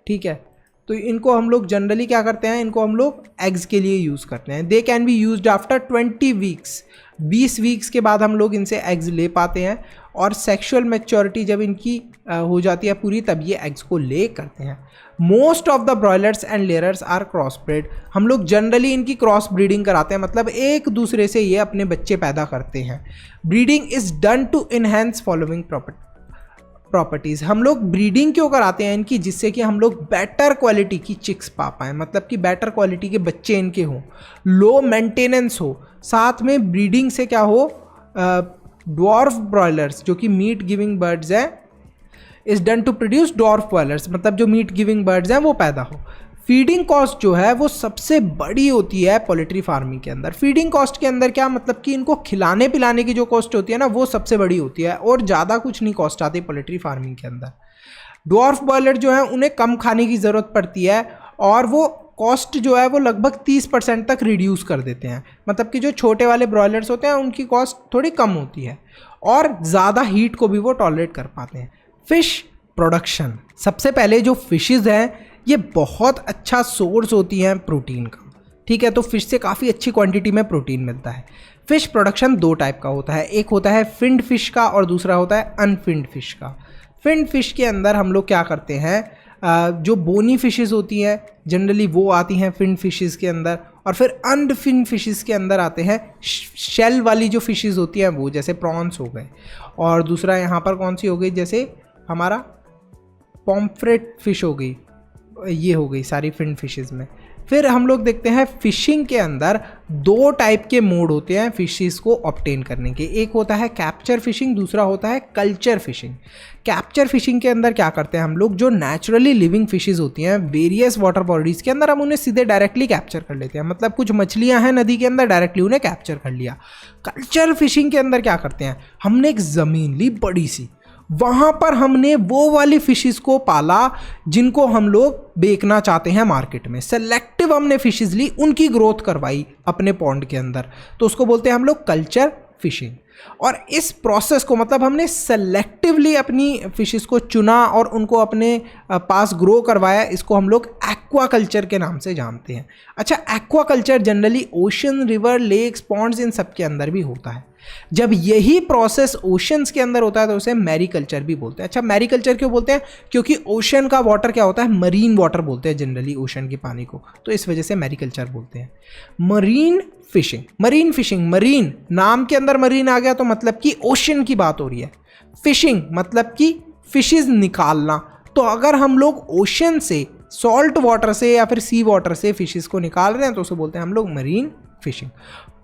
Speaker 1: ठीक है। तो इनको हम लोग जनरली क्या करते हैं, इनको हम लोग एग्स के लिए यूज़ करते हैं। They can be used after 20 weeks. 20 weeks के बाद हम लोग इनसे एग्स ले पाते हैं, और सेक्सुअल मैच्योरिटी जब इनकी हो जाती है पूरी, तब ये एग्स को ले करते हैं। Most of the broilers and layers are cross breed. हम लोग जनरली इनकी क्रॉस ब्रीडिंग कराते हैं, मतलब एक दूसरे से ये अपने बच्चे पैदा करते हैं। Breeding is done to enhance following properties. हम लोग ब्रीडिंग क्यों कराते हैं इनकी? जिससे कि हम लोग बेटर क्वालिटी की चिक्स पा पाएँ, मतलब कि बेटर क्वालिटी के बच्चे इनके हों, लो मेंटेनेंस हो। साथ में ब्रीडिंग से क्या हो, डॉर्फ ब्रॉयलर्स जो कि मीट गिविंग बर्ड्स हैं, is done to produce dwarf broilers, मतलब जो मीट गिविंग बर्ड्स हैं वो पैदा हो। फीडिंग कॉस्ट जो है वो सबसे बड़ी होती है पोल्ट्री फार्मिंग के अंदर। फीडिंग कॉस्ट के अंदर क्या मतलब कि इनको खिलाने पिलाने की जो कॉस्ट होती है ना, वो सबसे बड़ी होती है, और ज़्यादा कुछ नहीं कॉस्ट आती पोल्ट्री फार्मिंग के अंदर। डॉर्फ ब्रॉयलर जो है उन्हें कम खाने की ज़रूरत पड़ती है, और वो कॉस्ट जो है वो लगभग 30% तक रिड्यूस कर देते हैं। मतलब कि जो छोटे वाले ब्रॉयलर्स होते हैं उनकी कॉस्ट थोड़ी कम होती है, और ज़्यादा हीट को भी वो टॉलरेट कर पाते हैं। Fish production. सबसे पहले जो फिशेज़ हैं ये बहुत अच्छा सोर्स होती हैं प्रोटीन का, ठीक है। तो फिश से काफ़ी अच्छी क्वांटिटी में प्रोटीन मिलता है। फिश प्रोडक्शन 2 टाइप का होता है, एक होता है फिन्ड फिश का और दूसरा होता है अनफिन्ड फिश का। फिन्ड फिश के अंदर हम लोग क्या करते हैं, जो बोनी फिशेस होती हैं जनरली वो आती हैं फिन्ड फिशेस के अंदर, और फिर अनफिन्ड फिशेस के अंदर आते हैं शेल वाली जो फिशेस होती हैं वो, जैसे प्रॉन्स हो गए, और दूसरा यहाँ पर कौन सी हो गई, जैसे हमारा पॉम्फ्रेट फिश हो गई, ये हो गई सारी फिन्ड फिशेस में। फिर हम लोग देखते हैं फिशिंग के अंदर 2 टाइप के मोड होते हैं फिशेस को ऑब्टेन करने के। एक होता है कैप्चर फिशिंग, दूसरा होता है कल्चर फिशिंग। कैप्चर फिशिंग के अंदर क्या करते हैं हम लोग, जो नेचुरली लिविंग फिशेस होती हैं वेरियस वाटर बॉडीज़ के अंदर, हम उन्हें सीधे डायरेक्टली कैप्चर कर लेते हैं। मतलब कुछ मछलियां हैं नदी के अंदर, डायरेक्टली उन्हें कैप्चर कर लिया। कल्चर फिशिंग के अंदर क्या करते हैं, हमने एक ज़मीन ली बड़ी सी, वहाँ पर हमने वो वाली फिशेस को पाला जिनको हम लोग बेचना चाहते हैं मार्केट में। सेलेक्टिव हमने फिशेस ली, उनकी ग्रोथ करवाई अपने पॉन्ड के अंदर, तो उसको बोलते हैं हम लोग कल्चर फिशिंग। और इस प्रोसेस को मतलब हमने सेलेक्टिवली अपनी फिशेस को चुना और उनको अपने पास ग्रो करवाया, इसको हम लोग एक्वाकल्चर के नाम से जानते हैं। अच्छा, aquaculture generally ocean, river, lakes, ponds इन सब के अंदर भी होता है। जब यही प्रोसेस ओशंस के अंदर होता है तो उसे मैरीकल्चर भी बोलते हैं। अच्छा, मैरीकल्चर क्यों बोलते हैं? क्योंकि ओशन का वाटर क्या होता है, मरीन वाटर बोलते हैं जनरली ओशन के पानी को, तो इस वजह से मैरीकल्चर बोलते हैं। Marine fishing, marine fishing, marine नाम के अंदर मरीन आ गया तो मतलब कि ओशन की बात हो रही है। फिशिंग मतलब कि फिशेस निकालना। तो अगर हम लोग ओशन से, सॉल्ट वाटर से या फिर सी वाटर से फिशेस को निकाल रहे हैं तो उसे बोलते हैं हम लोग marine fishing.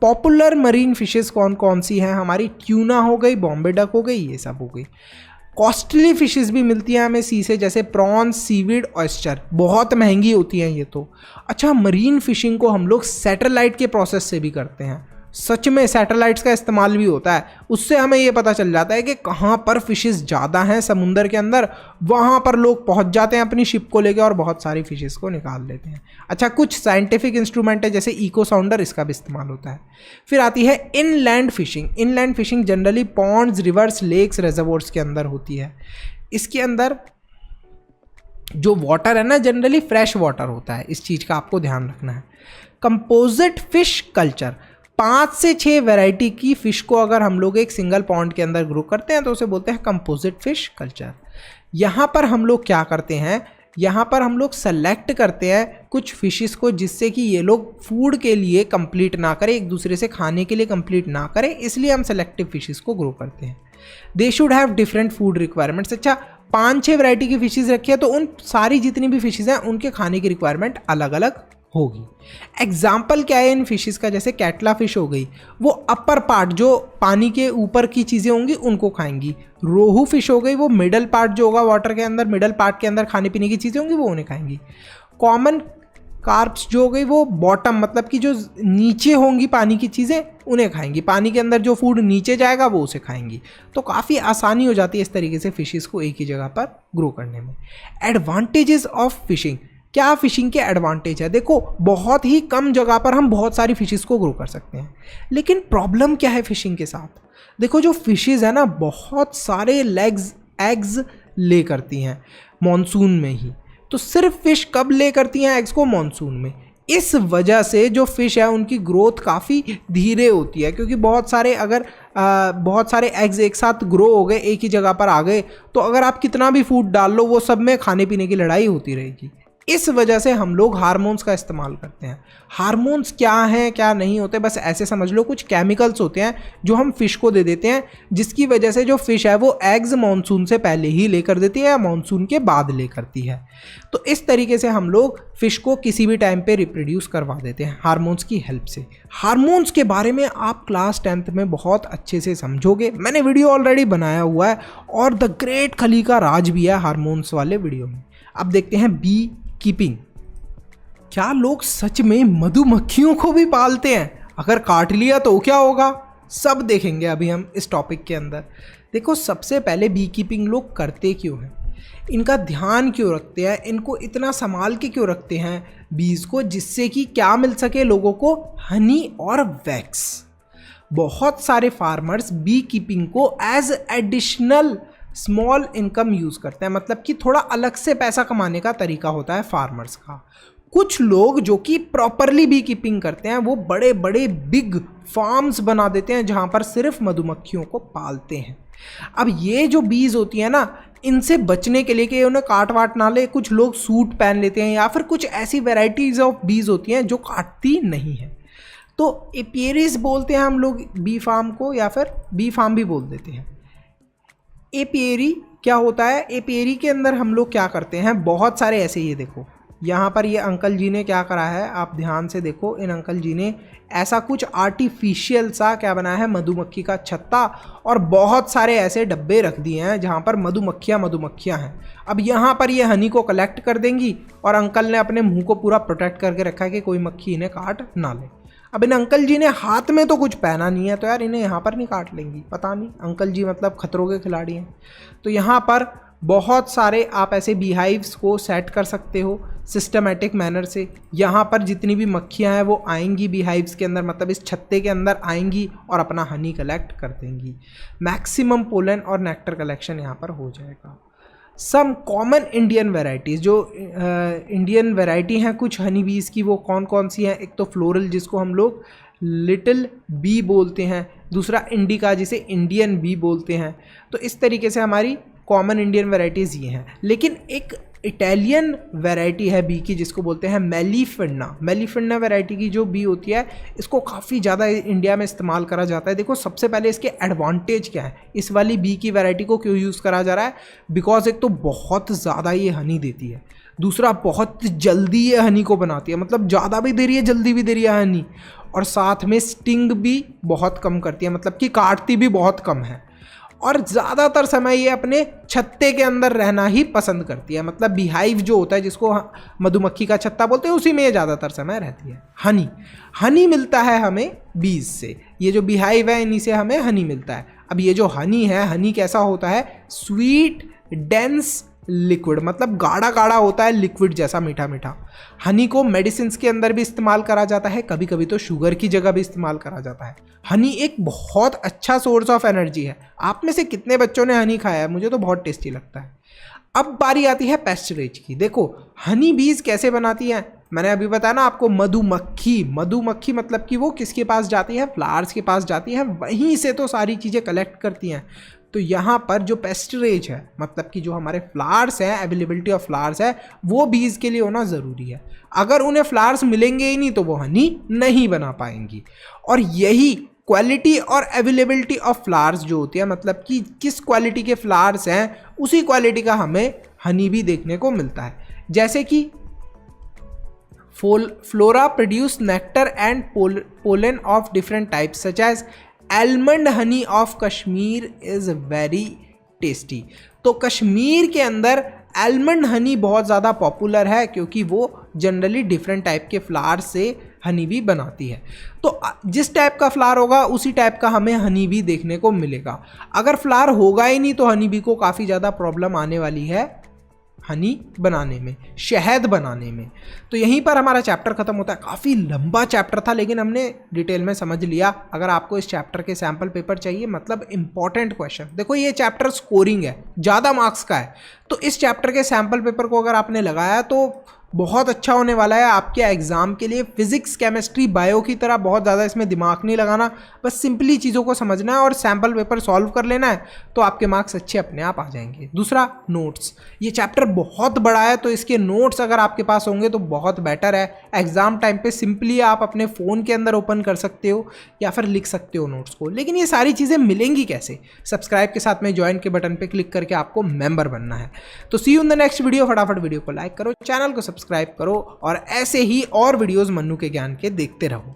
Speaker 1: Popular marine fishes कौन कौन सी हैं? हमारी ट्यूना हो गई, बॉम्बे डक हो गई, ये सब हो गई। कॉस्टली फिशेस भी मिलती हैं हमें सी से, जैसे प्रॉन्स, सीवीड, ऑयस्टर, बहुत महंगी होती हैं ये तो। अच्छा, मरीन फिशिंग को हम लोग सैटेलाइट के प्रोसेस से भी करते हैं। सच में सैटेलाइट्स का इस्तेमाल भी होता है, उससे हमें ये पता चल जाता है कि कहाँ पर फिशेस ज़्यादा हैं समुंदर के अंदर, वहाँ पर लोग पहुँच जाते हैं अपनी शिप को लेके और बहुत सारी फिशेस को निकाल लेते हैं। अच्छा, कुछ साइंटिफिक इंस्ट्रूमेंट है जैसे इको साउंडर, इसका भी इस्तेमाल होता है। फिर आती है inland fishing. Inland fishing generally ponds, rivers, lakes, reservoirs के अंदर होती है। इसके अंदर जो वाटर है ना जनरली फ्रेश वाटर होता है, इस चीज़ का आपको ध्यान रखना है। कंपोजिट फिश कल्चर, 5 से 6 वैरायटी की फ़िश को अगर हम लोग एक सिंगल पॉन्ड के अंदर ग्रो करते हैं तो उसे बोलते हैं कंपोजिट फिश कल्चर। यहाँ पर हम लोग क्या करते हैं, यहाँ पर हम लोग सेलेक्ट करते हैं कुछ फिशेस को जिससे कि ये लोग फूड के लिए कंप्लीट ना करें, एक दूसरे से खाने के लिए कंप्लीट ना करें, इसलिए हम सेलेक्टिव फिशेस को ग्रो करते हैं। They should have different food requirements. अच्छा, 5-6 वैरायटी की फिशेस रखी है तो उन सारी जितनी भी फिशेस हैं उनके खाने की रिक्वायरमेंट अलग अलग होगी। एग्जाम्पल क्या है इन फिशेस का? जैसे कैटला फिश हो गई, वो अपर पार्ट जो पानी के ऊपर की चीज़ें होंगी उनको खाएंगी। रोहू फिश हो गई, वो मिडल पार्ट जो होगा वाटर के अंदर, मिडल पार्ट के अंदर खाने पीने की चीज़ें होंगी वो उन्हें खाएंगी। कॉमन कार्प्स जो हो गई वो बॉटम मतलब कि जो नीचे होंगी पानी की चीज़ें उन्हें खाएंगी, पानी के अंदर जो फूड नीचे जाएगा वो उसे खाएंगी। तो काफ़ी आसानी हो जाती है इस तरीके से फिशेस को एक ही जगह पर ग्रो करने में। एडवांटेजेस ऑफ फिशिंग, क्या फिशिंग के एडवांटेज है? देखो, बहुत ही कम जगह पर हम बहुत सारी फिशेस को ग्रो कर सकते हैं, लेकिन प्रॉब्लम क्या है फिशिंग के साथ? देखो, जो फिशेस है ना बहुत सारे एग्स ले करती हैं मॉनसून में ही। तो सिर्फ फिश कब ले करती हैं एग्स को? मॉनसून में। इस वजह से जो फिश है उनकी ग्रोथ काफ़ी धीरे होती है, क्योंकि बहुत सारे एग्स एक साथ ग्रो हो गए, एक ही जगह पर आ गए, तो अगर आप कितना भी फूड डाल लो वो सब में खाने पीने की लड़ाई होती रहेगी। इस वजह से हम लोग हार्मोन्स का इस्तेमाल करते हैं। हार्मोन्स क्या हैं क्या नहीं होते, बस ऐसे समझ लो, कुछ केमिकल्स होते हैं जो हम फिश को दे देते हैं, जिसकी वजह से जो फिश है वो एग्स मॉनसून से पहले ही ले कर देती है या मॉनसून के बाद ले करती है। तो इस तरीके से हम लोग फिश को किसी भी टाइम पे रिप्रोड्यूस करवा देते हैं हार्मोन्स की हेल्प से। हार्मोन्स के बारे में आप क्लास 10th में बहुत अच्छे से समझोगे, मैंने वीडियो ऑलरेडी बनाया हुआ है और द ग्रेट खली का राज भी है हार्मोन्स वाले वीडियो में। अब देखते हैं बी कीपिंग। क्या लोग सच में मधुमक्खियों को भी पालते हैं? अगर काट लिया तो क्या होगा? सब देखेंगे अभी हम इस टॉपिक के अंदर। देखो, सबसे पहले बी कीपिंग लोग करते क्यों हैं, इनका ध्यान क्यों रखते हैं, इनको इतना संभाल के क्यों रखते हैं बीज को, जिससे कि क्या मिल सके लोगों को? हनी और वैक्स। बहुत सारे फार्मर्स बी कीपिंग को as additional small income use करते हैं, मतलब कि थोड़ा अलग से पैसा कमाने का तरीका होता है फार्मर्स का। कुछ लोग जो कि प्रॉपरली बी कीपिंग करते हैं वो बड़े बड़े बिग फार्म्स बना देते हैं जहाँ पर सिर्फ मधुमक्खियों को पालते हैं। अब ये जो बीज होती है ना, इनसे बचने के लिए कि उन्हें काट वाट ना ले, कुछ लोग सूट पहन लेते हैं या फिर कुछ ऐसी वेराइटीज़ ऑफ बीज होती हैं जो काटती नहीं है। तो एपियरीज बोलते हैं हम लोग बी फार्म को, या फिर बी फार्म भी बोल देते हैं। एपियरी क्या होता है? एपियरी के अंदर हम लोग क्या करते हैं, बहुत सारे ऐसे, ये देखो यहाँ पर ये अंकल जी ने क्या करा है, आप ध्यान से देखो, इन अंकल जी ने ऐसा कुछ आर्टिफिशियल सा क्या बनाया है, मधुमक्खी का छत्ता, और बहुत सारे ऐसे डब्बे रख दिए हैं जहाँ पर मधुमक्खियाँ हैं। अब यहाँ पर ये हनी को कलेक्ट कर देंगी और अंकल ने अपने मुंह को पूरा प्रोटेक्ट करके रखा है कि कोई मक्खी इन्हें काट ना ले। अब इन अंकल जी ने हाथ में तो कुछ पहना नहीं है, तो यार इन्हें यहाँ पर नहीं काट लेंगी, पता नहीं, अंकल जी मतलब खतरों के खिलाड़ी हैं। तो यहाँ पर बहुत सारे आप ऐसे बीहाइव्स को सेट कर सकते हो सिस्टमेटिक मैनर से। यहाँ पर जितनी भी मक्खियाँ हैं वो आएंगी बी हाइव्स के अंदर, मतलब इस छत्ते के अंदर आएंगी और अपना हनी कलेक्ट कर देंगी। मैक्सिमम पोलन और नेक्टर कलेक्शन यहाँ पर हो जाएगा। सम कॉमन इंडियन वेराइटीज़, जो इंडियन वेराइटी हैं कुछ हनी बीज की, वो कौन कौन सी हैं? एक तो फ्लोरल जिसको हम लोग लिटिल बी बोलते हैं, दूसरा इंडिका जिसे इंडियन बी बोलते हैं। तो इस तरीके से हमारी कॉमन इंडियन वेराइटीज़ ये हैं। लेकिन एक इटालियन वैरायटी है बी की जिसको बोलते हैं मेलिफिना। मेलिफिना वैरायटी की जो बी होती है इसको काफ़ी ज़्यादा इंडिया में इस्तेमाल करा जाता है। देखो सबसे पहले इसके एडवांटेज क्या है, इस वाली बी की वैरायटी को क्यों यूज़ करा जा रहा है? बिकॉज एक तो बहुत ज़्यादा ये हनी देती है, दूसरा बहुत जल्दी ये हनी को बनाती है, मतलब ज़्यादा भी दे रही है जल्दी भी दे रही है हनी, और साथ में स्टिंग भी बहुत कम करती है, मतलब कि काटती भी बहुत कम है, और ज़्यादातर समय ये अपने छत्ते के अंदर रहना ही पसंद करती है। मतलब बीहाइव जो होता है जिसको मधुमक्खी का छत्ता बोलते हैं उसी में ये ज़्यादातर समय रहती है। हनी मिलता है हमें बीज से, ये जो बीहाइव है इन्हीं से हमें हनी मिलता है। अब ये जो हनी है, हनी कैसा होता है? स्वीट डेंस लिक्विड, मतलब गाढ़ा गाढ़ा होता है, लिक्विड जैसा मीठा मीठा। हनी को मेडिसिन के अंदर भी इस्तेमाल करा जाता है, कभी कभी तो शुगर की जगह भी इस्तेमाल करा जाता है। हनी एक बहुत अच्छा सोर्स ऑफ एनर्जी है। आप में से कितने बच्चों ने हनी खाया है? मुझे तो बहुत टेस्टी लगता है। अब बारी आती है पेस्चरेज की। देखो हनी बीज कैसे बनाती है, मैंने अभी बताया ना आपको, मधुमक्खी मतलब कि वो किसके पास जाती है? फ्लावर्स के पास जाती है, वहीं से तो सारी चीज़ें कलेक्ट करती हैं। तो यहाँ पर जो पेस्चरेज है, मतलब कि जो हमारे फ्लावर्स हैं, अवेलेबिलिटी ऑफ फ्लावर्स है, वो बीज के लिए होना ज़रूरी है। अगर उन्हें फ्लावर्स मिलेंगे ही नहीं तो वो हनी नहीं बना पाएंगी। और यही क्वालिटी और अवेलेबिलिटी ऑफ फ्लावर्स जो होती है, मतलब कि किस क्वालिटी के फ्लावर्स हैं उसी क्वालिटी का हमें हनी भी देखने को मिलता है। जैसे कि flora produce nectar and pollen of different types such as almond honey of Kashmir is very tasty. तो कश्मीर के अंदर आलमंड हनी बहुत ज़्यादा पॉपुलर है क्योंकि वो जनरली डिफरेंट टाइप के फ्लावर से हनी भी बनाती है। तो जिस टाइप का फ्लावर होगा उसी टाइप का हमें हनी भी देखने को मिलेगा। अगर फ्लावर होगा ही नहीं तो हनी बी को काफ़ी ज़्यादा प्रॉब्लम आने वाली है हनी बनाने में, शहद बनाने में। तो यहीं पर हमारा चैप्टर खत्म होता है। काफ़ी लंबा चैप्टर था लेकिन हमने डिटेल में समझ लिया। अगर आपको इस चैप्टर के सैम्पल पेपर चाहिए, मतलब इंपॉर्टेंट क्वेश्चन, देखो ये चैप्टर स्कोरिंग है, ज़्यादा मार्क्स का है, तो इस चैप्टर के सैम्पल पेपर को अगर आपने लगाया तो बहुत अच्छा होने वाला है आपके एग्जाम के लिए। फिजिक्स केमिस्ट्री बायो की तरह बहुत ज़्यादा इसमें दिमाग नहीं लगाना, बस सिंपली चीज़ों को समझना है और सैम्पल पेपर सॉल्व कर लेना है, तो आपके मार्क्स अच्छे अपने आप आ जाएंगे। दूसरा नोट्स, ये चैप्टर बहुत बड़ा है तो इसके नोट्स अगर आपके पास होंगे तो बहुत बेटर है। एग्जाम टाइम पे सिंपली आप अपने फ़ोन के अंदर ओपन कर सकते हो या फिर लिख सकते हो नोट्स को। लेकिन ये सारी चीज़ें मिलेंगी कैसे? सब्सक्राइब के साथ में ज्वाइन के बटन पर क्लिक करके आपको मेंबर बनना है। तो see you in the next video. फटाफट वीडियो को लाइक करो, चैनल को सब्सक्राइब करो और ऐसे ही और वीडियोस मन्नू के ज्ञान के देखते रहो।